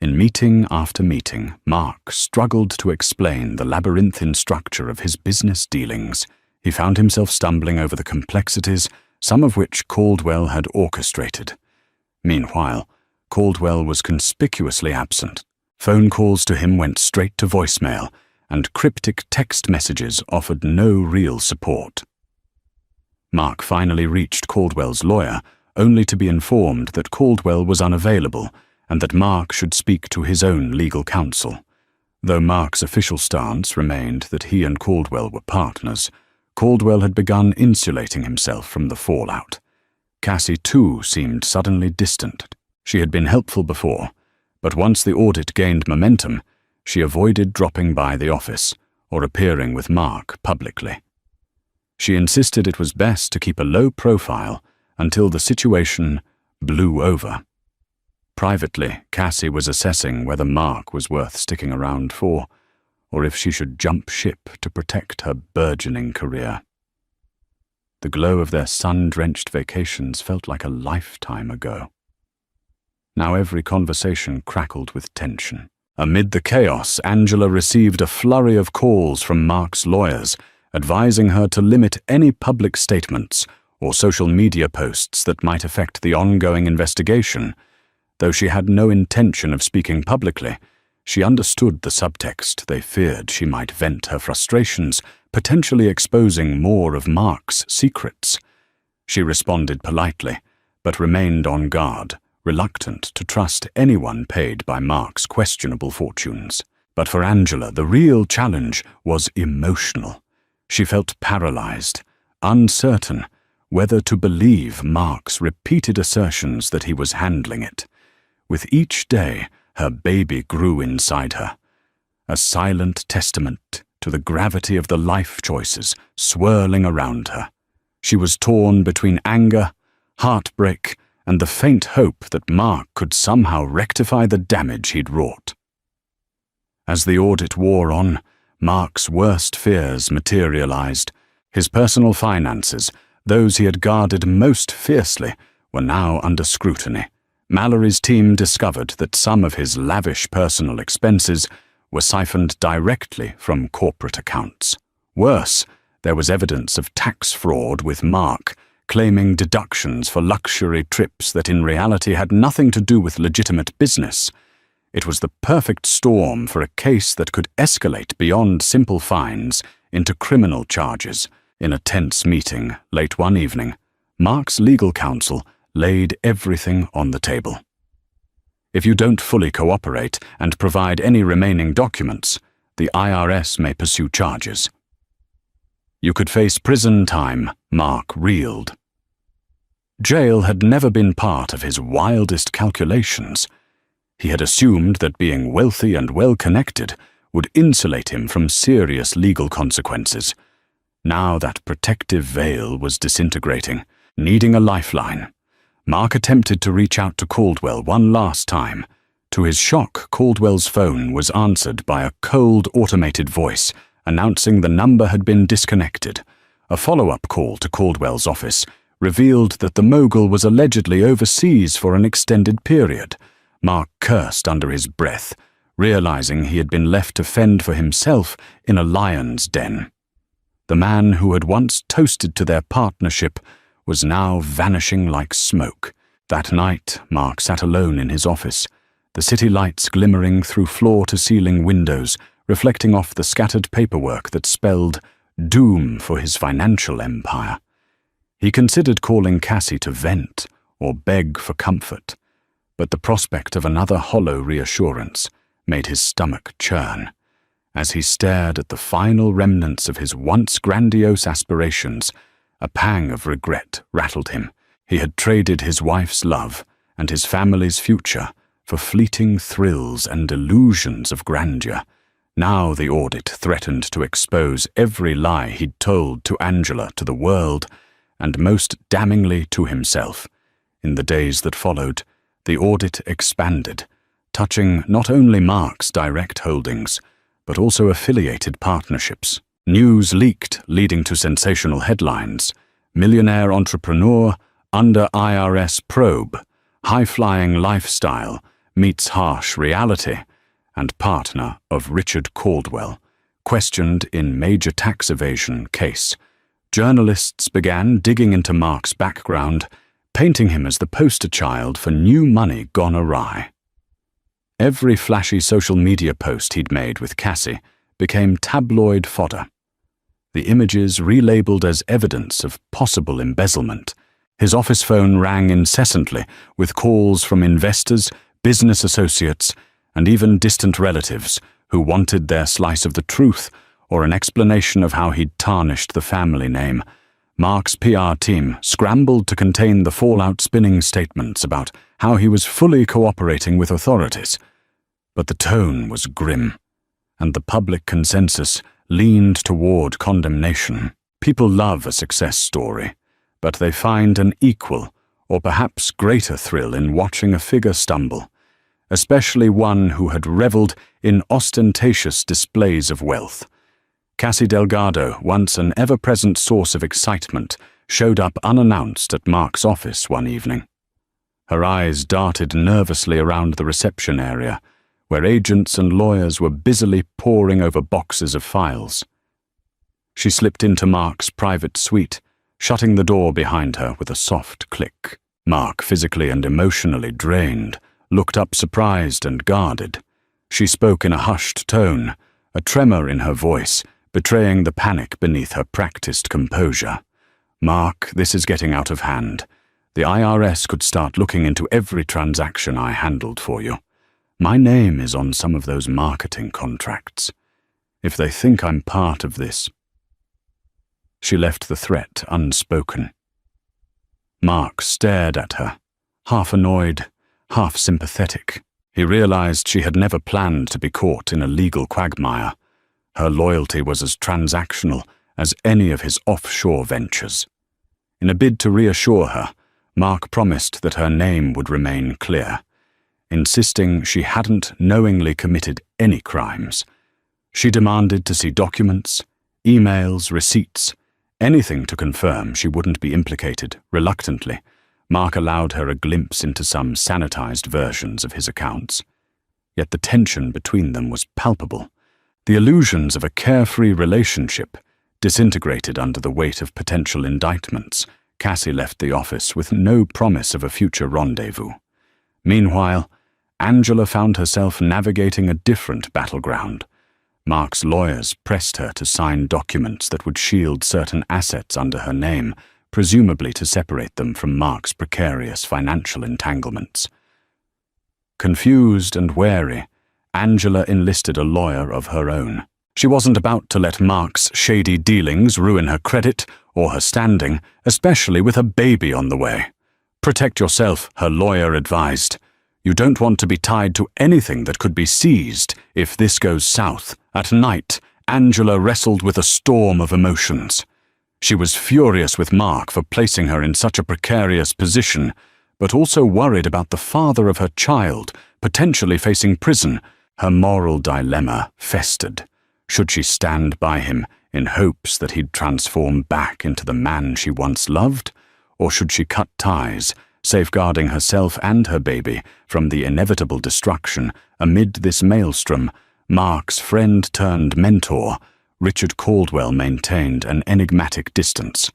In meeting after meeting, Mark struggled to explain the labyrinthine structure of his business dealings. He found himself stumbling over the complexities, some of which Caldwell had orchestrated. Meanwhile, Caldwell was conspicuously absent. Phone calls to him went straight to voicemail, and cryptic text messages offered no real support. Mark finally reached Caldwell's lawyer, only to be informed that Caldwell was unavailable and that Mark should speak to his own legal counsel. Though Mark's official stance remained that he and Caldwell were partners, Caldwell had begun insulating himself from the fallout. Cassie, too, seemed suddenly distant. She had been helpful before, but once the audit gained momentum, she avoided dropping by the office or appearing with Mark publicly. She insisted it was best to keep a low profile until the situation blew over. Privately, Cassie was assessing whether Mark was worth sticking around for, or if she should jump ship to protect her burgeoning career. The glow of their sun-drenched vacations felt like a lifetime ago. Now every conversation crackled with tension. Amid the chaos, Angela received a flurry of calls from Mark's lawyers, advising her to limit any public statements or social media posts that might affect the ongoing investigation. Though she had no intention of speaking publicly, she understood the subtext. They feared she might vent her frustrations, potentially exposing more of Mark's secrets. She responded politely, but remained on guard, reluctant to trust anyone paid by Mark's questionable fortunes. But for Angela, the real challenge was emotional. She felt paralyzed, uncertain whether to believe Mark's repeated assertions that he was handling it. With each day, her baby grew inside her, a silent testament to the gravity of the life choices swirling around her. She was torn between anger, heartbreak, and the faint hope that Mark could somehow rectify the damage he'd wrought. As the audit wore on, Mark's worst fears materialized. His personal finances, those he had guarded most fiercely, were now under scrutiny. Mallory's team discovered that some of his lavish personal expenses were siphoned directly from corporate accounts. Worse, there was evidence of tax fraud, with Mark claiming deductions for luxury trips that in reality had nothing to do with legitimate business. It was the perfect storm for a case that could escalate beyond simple fines into criminal charges. In a tense meeting late one evening, Mark's legal counsel laid everything on the table. If you don't fully cooperate and provide any remaining documents, the IRS may pursue charges. You could face prison time, Mark reeled. Jail had never been part of his wildest calculations. He had assumed that being wealthy and well-connected would insulate him from serious legal consequences. Now that protective veil was disintegrating, needing a lifeline. Mark attempted to reach out to Caldwell one last time. To his shock, Caldwell's phone was answered by a cold, automated voice announcing the number had been disconnected. A follow-up call to Caldwell's office revealed that the mogul was allegedly overseas for an extended period. Mark cursed under his breath, realizing he had been left to fend for himself in a lion's den. The man who had once toasted to their partnership was now vanishing like smoke. That night, Mark sat alone in his office, the city lights glimmering through floor-to-ceiling windows, reflecting off the scattered paperwork that spelled doom for his financial empire. He considered calling Cassie to vent or beg for comfort, but the prospect of another hollow reassurance made his stomach churn. As he stared at the final remnants of his once grandiose aspirations, a pang of regret rattled him. He had traded his wife's love and his family's future for fleeting thrills and illusions of grandeur. Now the audit threatened to expose every lie he'd told to Angela, to the world, and most damningly to himself. In the days that followed, the audit expanded, touching not only Mark's direct holdings, but also affiliated partnerships. News leaked, leading to sensational headlines. Millionaire entrepreneur under IRS probe, high-flying lifestyle meets harsh reality, and partner of Richard Caldwell, questioned in major tax evasion case. Journalists began digging into Mark's background, painting him as the poster child for new money gone awry. Every flashy social media post he'd made with Cassie became tabloid fodder. The images relabeled as evidence of possible embezzlement. His office phone rang incessantly with calls from investors, business associates, and even distant relatives who wanted their slice of the truth or an explanation of how he'd tarnished the family name. Mark's PR team scrambled to contain the fallout, spinning statements about how he was fully cooperating with authorities. But the tone was grim, and the public consensus leaned toward condemnation. People love a success story, but they find an equal or perhaps greater thrill in watching a figure stumble, especially one who had reveled in ostentatious displays of wealth. Cassie Delgado, once an ever-present source of excitement, showed up unannounced at Mark's office one evening. Her eyes darted nervously around the reception area, where agents and lawyers were busily poring over boxes of files. She slipped into Mark's private suite, shutting the door behind her with a soft click. Mark, physically and emotionally drained, looked up surprised and guarded. She spoke in a hushed tone, a tremor in her voice, betraying the panic beneath her practiced composure. "Mark, this is getting out of hand. The IRS could start looking into every transaction I handled for you. My name is on some of those marketing contracts. If they think I'm part of this..." She left the threat unspoken. Mark stared at her, half annoyed, half sympathetic. He realized she had never planned to be caught in a legal quagmire. Her loyalty was as transactional as any of his offshore ventures. In a bid to reassure her, Mark promised that her name would remain clear, insisting she hadn't knowingly committed any crimes. She demanded to see documents, emails, receipts, anything to confirm she wouldn't be implicated. Reluctantly, Mark allowed her a glimpse into some sanitized versions of his accounts. Yet the tension between them was palpable. The illusions of a carefree relationship disintegrated under the weight of potential indictments. Cassie left the office with no promise of a future rendezvous. Meanwhile, Angela found herself navigating a different battleground. Mark's lawyers pressed her to sign documents that would shield certain assets under her name, presumably to separate them from Mark's precarious financial entanglements. Confused and wary, Angela enlisted a lawyer of her own. She wasn't about to let Mark's shady dealings ruin her credit or her standing, especially with a baby on the way. Protect yourself, her lawyer advised. You don't want to be tied to anything that could be seized if this goes south. At night, Angela wrestled with a storm of emotions. She was furious with Mark for placing her in such a precarious position, but also worried about the father of her child, potentially facing prison. Her moral dilemma festered. Should she stand by him in hopes that he'd transform back into the man she once loved? Or should she cut ties, safeguarding herself and her baby from the inevitable destruction amid this maelstrom? Mark's friend-turned-mentor, Richard Caldwell, maintained an enigmatic distance.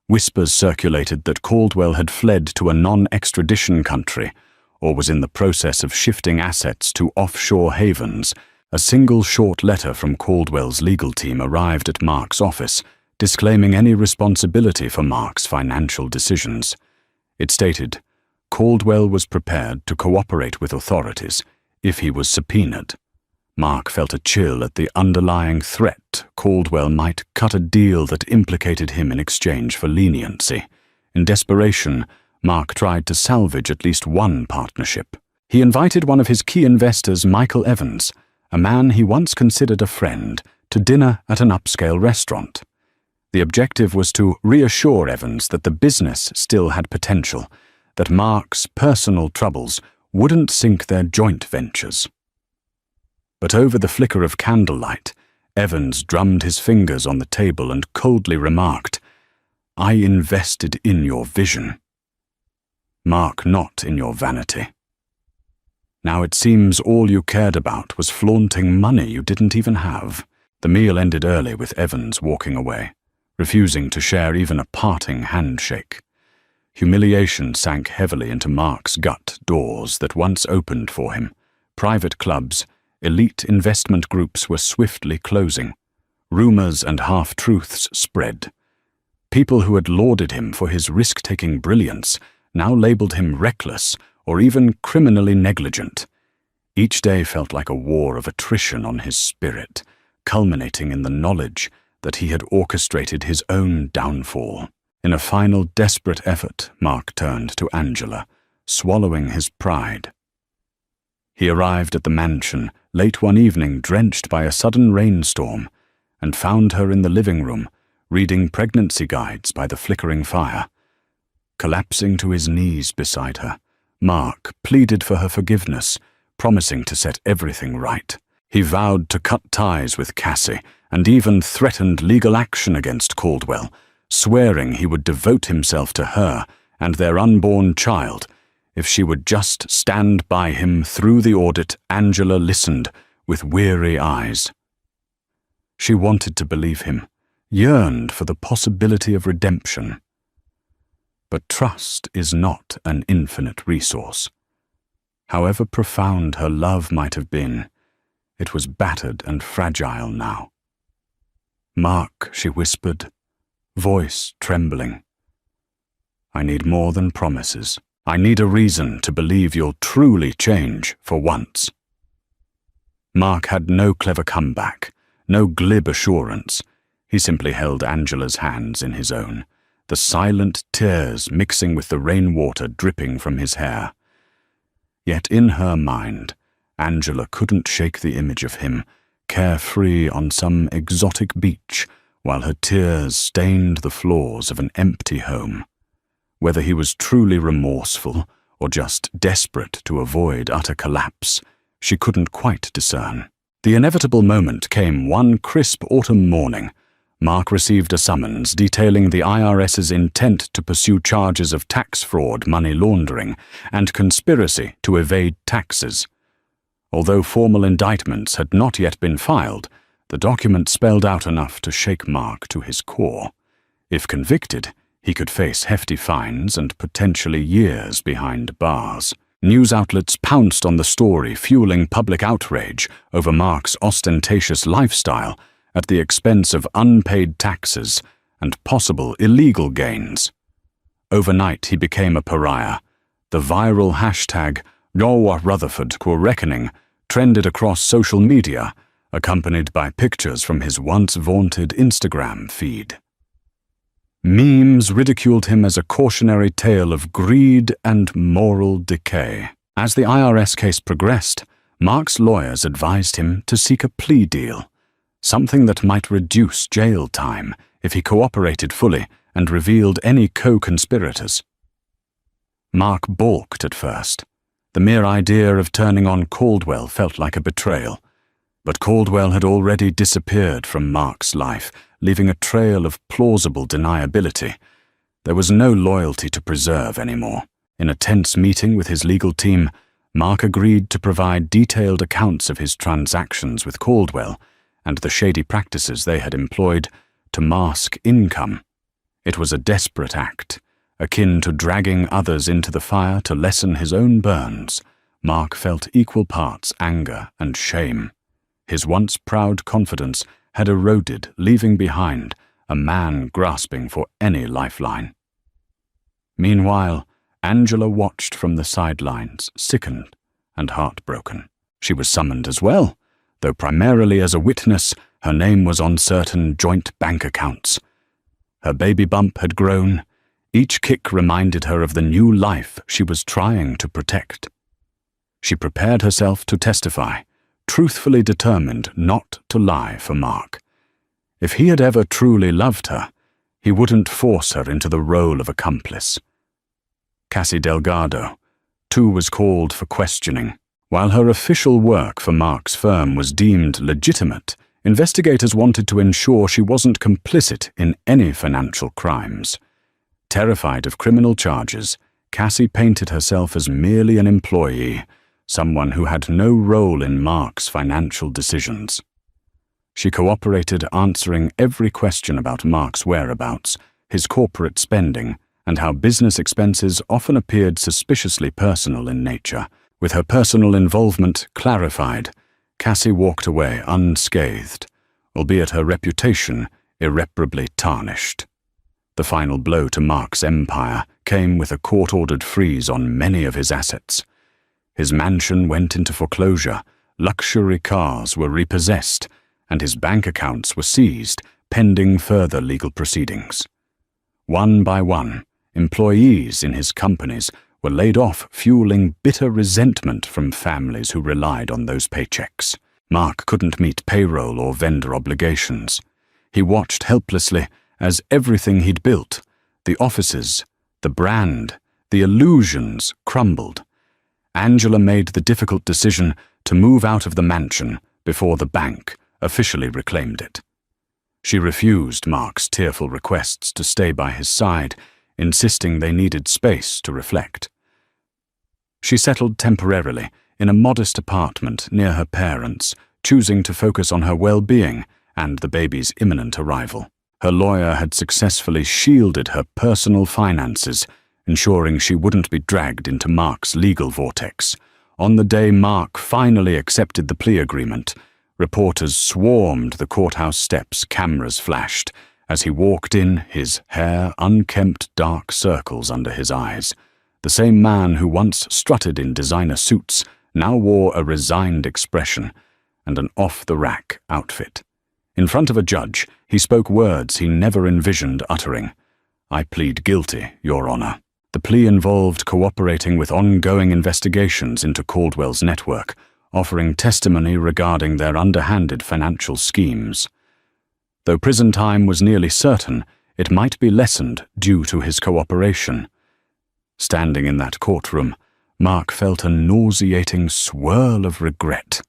Whispers circulated that Caldwell had fled to a non-extradition country or was in the process of shifting assets to offshore havens. A single short letter from Caldwell's legal team arrived at Mark's office, disclaiming any responsibility for Mark's financial decisions. It stated, Caldwell was prepared to cooperate with authorities if he was subpoenaed. Mark felt a chill at the underlying threat Caldwell might cut a deal that implicated him in exchange for leniency. In desperation, Mark tried to salvage at least one partnership. He invited one of his key investors, Michael Evans, a man he once considered a friend, to dinner at an upscale restaurant. The objective was to reassure Evans that the business still had potential, that Mark's personal troubles wouldn't sink their joint ventures. But over the flicker of candlelight, Evans drummed his fingers on the table and coldly remarked, "I invested in your vision. Mark, not in your vanity. Now it seems all you cared about was flaunting money you didn't even have." The meal ended early with Evans walking away, refusing to share even a parting handshake. Humiliation sank heavily into Mark's gut. Doors that once opened for him, private clubs, elite investment groups were swiftly closing. Rumors and half-truths spread. People who had lauded him for his risk-taking brilliance now labeled him reckless or even criminally negligent. Each day felt like a war of attrition on his spirit, culminating in the knowledge that he had orchestrated his own downfall. In a final desperate effort, Mark turned to Angela, swallowing his pride. He arrived at the mansion late one evening, drenched by a sudden rainstorm, and found her in the living room, reading pregnancy guides by the flickering fire. Collapsing to his knees beside her, Mark pleaded for her forgiveness, promising to set everything right. He vowed to cut ties with Cassie and even threatened legal action against Caldwell, swearing he would devote himself to her and their unborn child if she would just stand by him through the audit. Angela listened with weary eyes. She wanted to believe him, yearned for the possibility of redemption. But trust is not an infinite resource. However profound her love might have been, it was battered and fragile now. "Mark," she whispered, voice trembling, "I need more than promises. I need a reason to believe you'll truly change for once." Mark had no clever comeback, no glib assurance. He simply held Angela's hands in his own, the silent tears mixing with the rainwater dripping from his hair. Yet in her mind, Angela couldn't shake the image of him, carefree on some exotic beach, while her tears stained the floors of an empty home. Whether he was truly remorseful or just desperate to avoid utter collapse, she couldn't quite discern. The inevitable moment came one crisp autumn morning. Mark received a summons detailing the IRS's intent to pursue charges of tax fraud, money laundering, and conspiracy to evade taxes. Although formal indictments had not yet been filed, the document spelled out enough to shake Mark to his core. If convicted, he could face hefty fines and potentially years behind bars. News outlets pounced on the story, fueling public outrage over Mark's ostentatious lifestyle at the expense of unpaid taxes and possible illegal gains. Overnight, he became a pariah. The viral hashtag #NoahRutherford trended across social media, accompanied by pictures from his once vaunted Instagram feed. Memes ridiculed him as a cautionary tale of greed and moral decay. As the IRS case progressed, Mark's lawyers advised him to seek a plea deal, something that might reduce jail time if he cooperated fully and revealed any co-conspirators. Mark balked at first. The mere idea of turning on Caldwell felt like a betrayal. But Caldwell had already disappeared from Mark's life, leaving a trail of plausible deniability. There was no loyalty to preserve anymore. In a tense meeting with his legal team, Mark agreed to provide detailed accounts of his transactions with Caldwell and the shady practices they had employed to mask income. It was a desperate act, akin to dragging others into the fire to lessen his own burns. Mark felt equal parts anger and shame. His once proud confidence had eroded, leaving behind a man grasping for any lifeline. Meanwhile, Angela watched from the sidelines, sickened and heartbroken. She was summoned as well, though primarily as a witness. Her name was on certain joint bank accounts. Her baby bump had grown. Each kick reminded her of the new life she was trying to protect. She prepared herself to testify, truthfully determined not to lie for Mark. If he had ever truly loved her, he wouldn't force her into the role of accomplice. Cassie Delgado, too, was called for questioning. While her official work for Mark's firm was deemed legitimate, investigators wanted to ensure she wasn't complicit in any financial crimes. Terrified of criminal charges, Cassie painted herself as merely an employee, someone who had no role in Mark's financial decisions. She cooperated, answering every question about Mark's whereabouts, his corporate spending, and how business expenses often appeared suspiciously personal in nature. With her personal involvement clarified, Cassie walked away unscathed, albeit her reputation irreparably tarnished. The final blow to Mark's empire came with a court-ordered freeze on many of his assets. His mansion went into foreclosure, luxury cars were repossessed, and his bank accounts were seized, pending further legal proceedings. One by one, employees in his companies were laid off, fueling bitter resentment from families who relied on those paychecks. Mark couldn't meet payroll or vendor obligations. He watched helplessly as everything he'd built, the offices, the brand, the illusions, crumbled. Angela made the difficult decision to move out of the mansion before the bank officially reclaimed it. She refused Mark's tearful requests to stay by his side, insisting they needed space to reflect. She settled temporarily in a modest apartment near her parents, choosing to focus on her well-being and the baby's imminent arrival. Her lawyer had successfully shielded her personal finances, ensuring she wouldn't be dragged into Mark's legal vortex. On the day Mark finally accepted the plea agreement, reporters swarmed the courthouse steps, cameras flashed. As he walked in, his hair unkempt, dark circles under his eyes. The same man who once strutted in designer suits now wore a resigned expression and an off-the-rack outfit. In front of a judge, he spoke words he never envisioned uttering. "I plead guilty, Your Honor." The plea involved cooperating with ongoing investigations into Caldwell's network, offering testimony regarding their underhanded financial schemes. Though prison time was nearly certain, it might be lessened due to his cooperation. Standing in that courtroom, Mark felt a nauseating swirl of regret.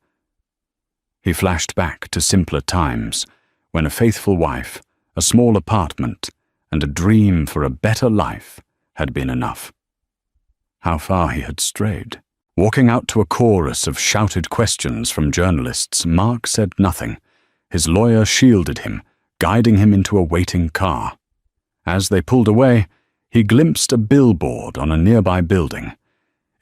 He flashed back to simpler times, when a faithful wife, a small apartment, and a dream for a better life had been enough. How far he had strayed. Walking out to a chorus of shouted questions from journalists, Mark said nothing. His lawyer shielded him, guiding him into a waiting car. As they pulled away, he glimpsed a billboard on a nearby building.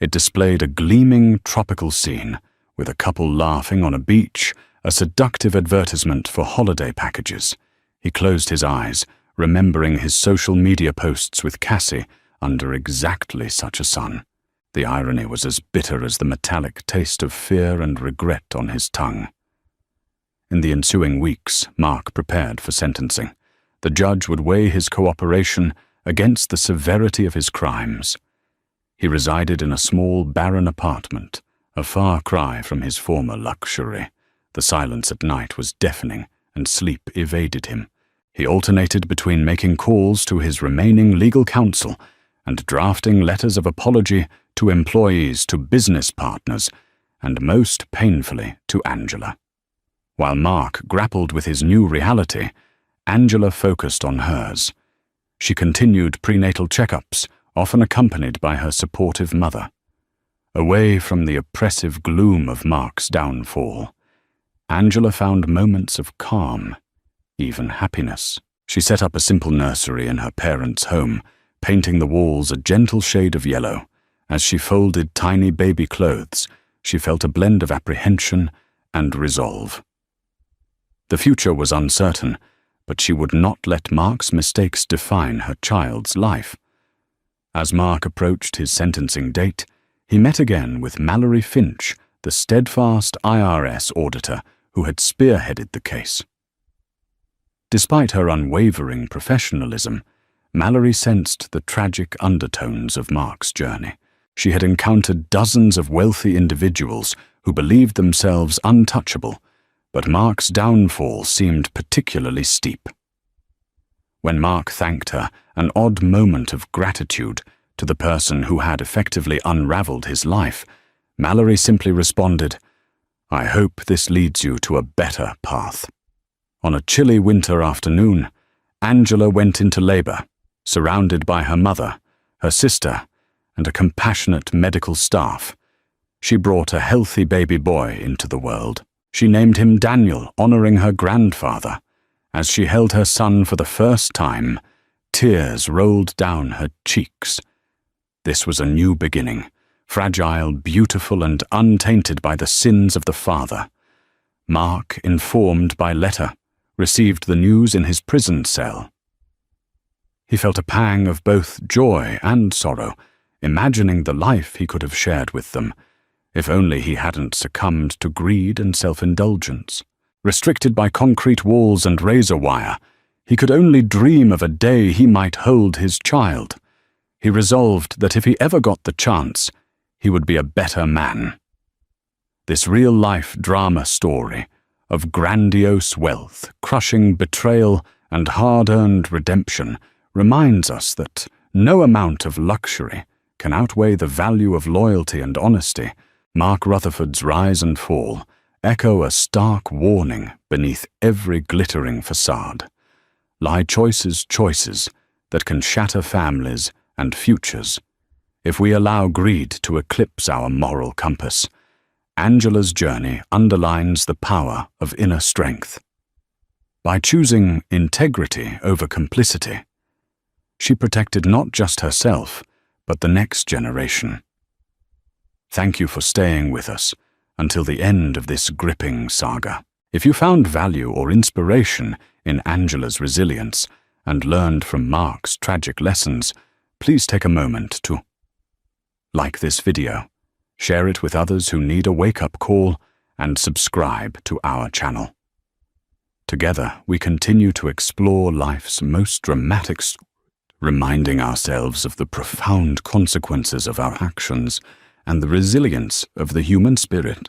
It displayed a gleaming tropical scene, with a couple laughing on a beach, a seductive advertisement for holiday packages. He closed his eyes, remembering his social media posts with Cassie under exactly such a sun. The irony was as bitter as the metallic taste of fear and regret on his tongue. In the ensuing weeks, Mark prepared for sentencing. The judge would weigh his cooperation against the severity of his crimes. He resided in a small, barren apartment, a far cry from his former luxury. The silence at night was deafening, and sleep evaded him. He alternated between making calls to his remaining legal counsel and drafting letters of apology to employees, to business partners, and most painfully to Angela. While Mark grappled with his new reality, Angela focused on hers. She continued prenatal checkups, often accompanied by her supportive mother. Away from the oppressive gloom of Mark's downfall, Angela found moments of calm, even happiness. She set up a simple nursery in her parents' home, painting the walls a gentle shade of yellow. As she folded tiny baby clothes, she felt a blend of apprehension and resolve. The future was uncertain, but she would not let Mark's mistakes define her child's life. As Mark approached his sentencing date, he met again with Mallory Finch, the steadfast IRS auditor who had spearheaded the case. Despite her unwavering professionalism, Mallory sensed the tragic undertones of Mark's journey. She had encountered dozens of wealthy individuals who believed themselves untouchable, but Mark's downfall seemed particularly steep. When Mark thanked her, an odd moment of gratitude to the person who had effectively unraveled his life, Mallory simply responded, "I hope this leads you to a better path." On a chilly winter afternoon, Angela went into labor, surrounded by her mother, her sister, and a compassionate medical staff. She brought a healthy baby boy into the world. She named him Daniel, honoring her grandfather. As she held her son for the first time, tears rolled down her cheeks. This was a new beginning, fragile, beautiful, and untainted by the sins of the father. Mark, informed by letter, received the news in his prison cell. He felt a pang of both joy and sorrow, imagining the life he could have shared with them, if only he hadn't succumbed to greed and self-indulgence. Restricted by concrete walls and razor wire, he could only dream of a day he might hold his child. He resolved that if he ever got the chance, he would be a better man. This real-life drama story of grandiose wealth, crushing betrayal, and hard-earned redemption reminds us that no amount of luxury can outweigh the value of loyalty and honesty. Mark Rutherford's rise and fall echo a stark warning beneath every glittering facade. Lie choices that can shatter families and futures if we allow greed to eclipse our moral compass. Angela's journey underlines the power of inner strength. By choosing integrity over complicity, she protected not just herself, but the next generation. Thank you for staying with us until the end of this gripping saga. If you found value or inspiration in Angela's resilience and learned from Mark's tragic lessons, please take a moment to like this video, share it with others who need a wake-up call, and subscribe to our channel. Together, we continue to explore life's most dramatic stories reminding ourselves of the profound consequences of our actions and the resilience of the human spirit.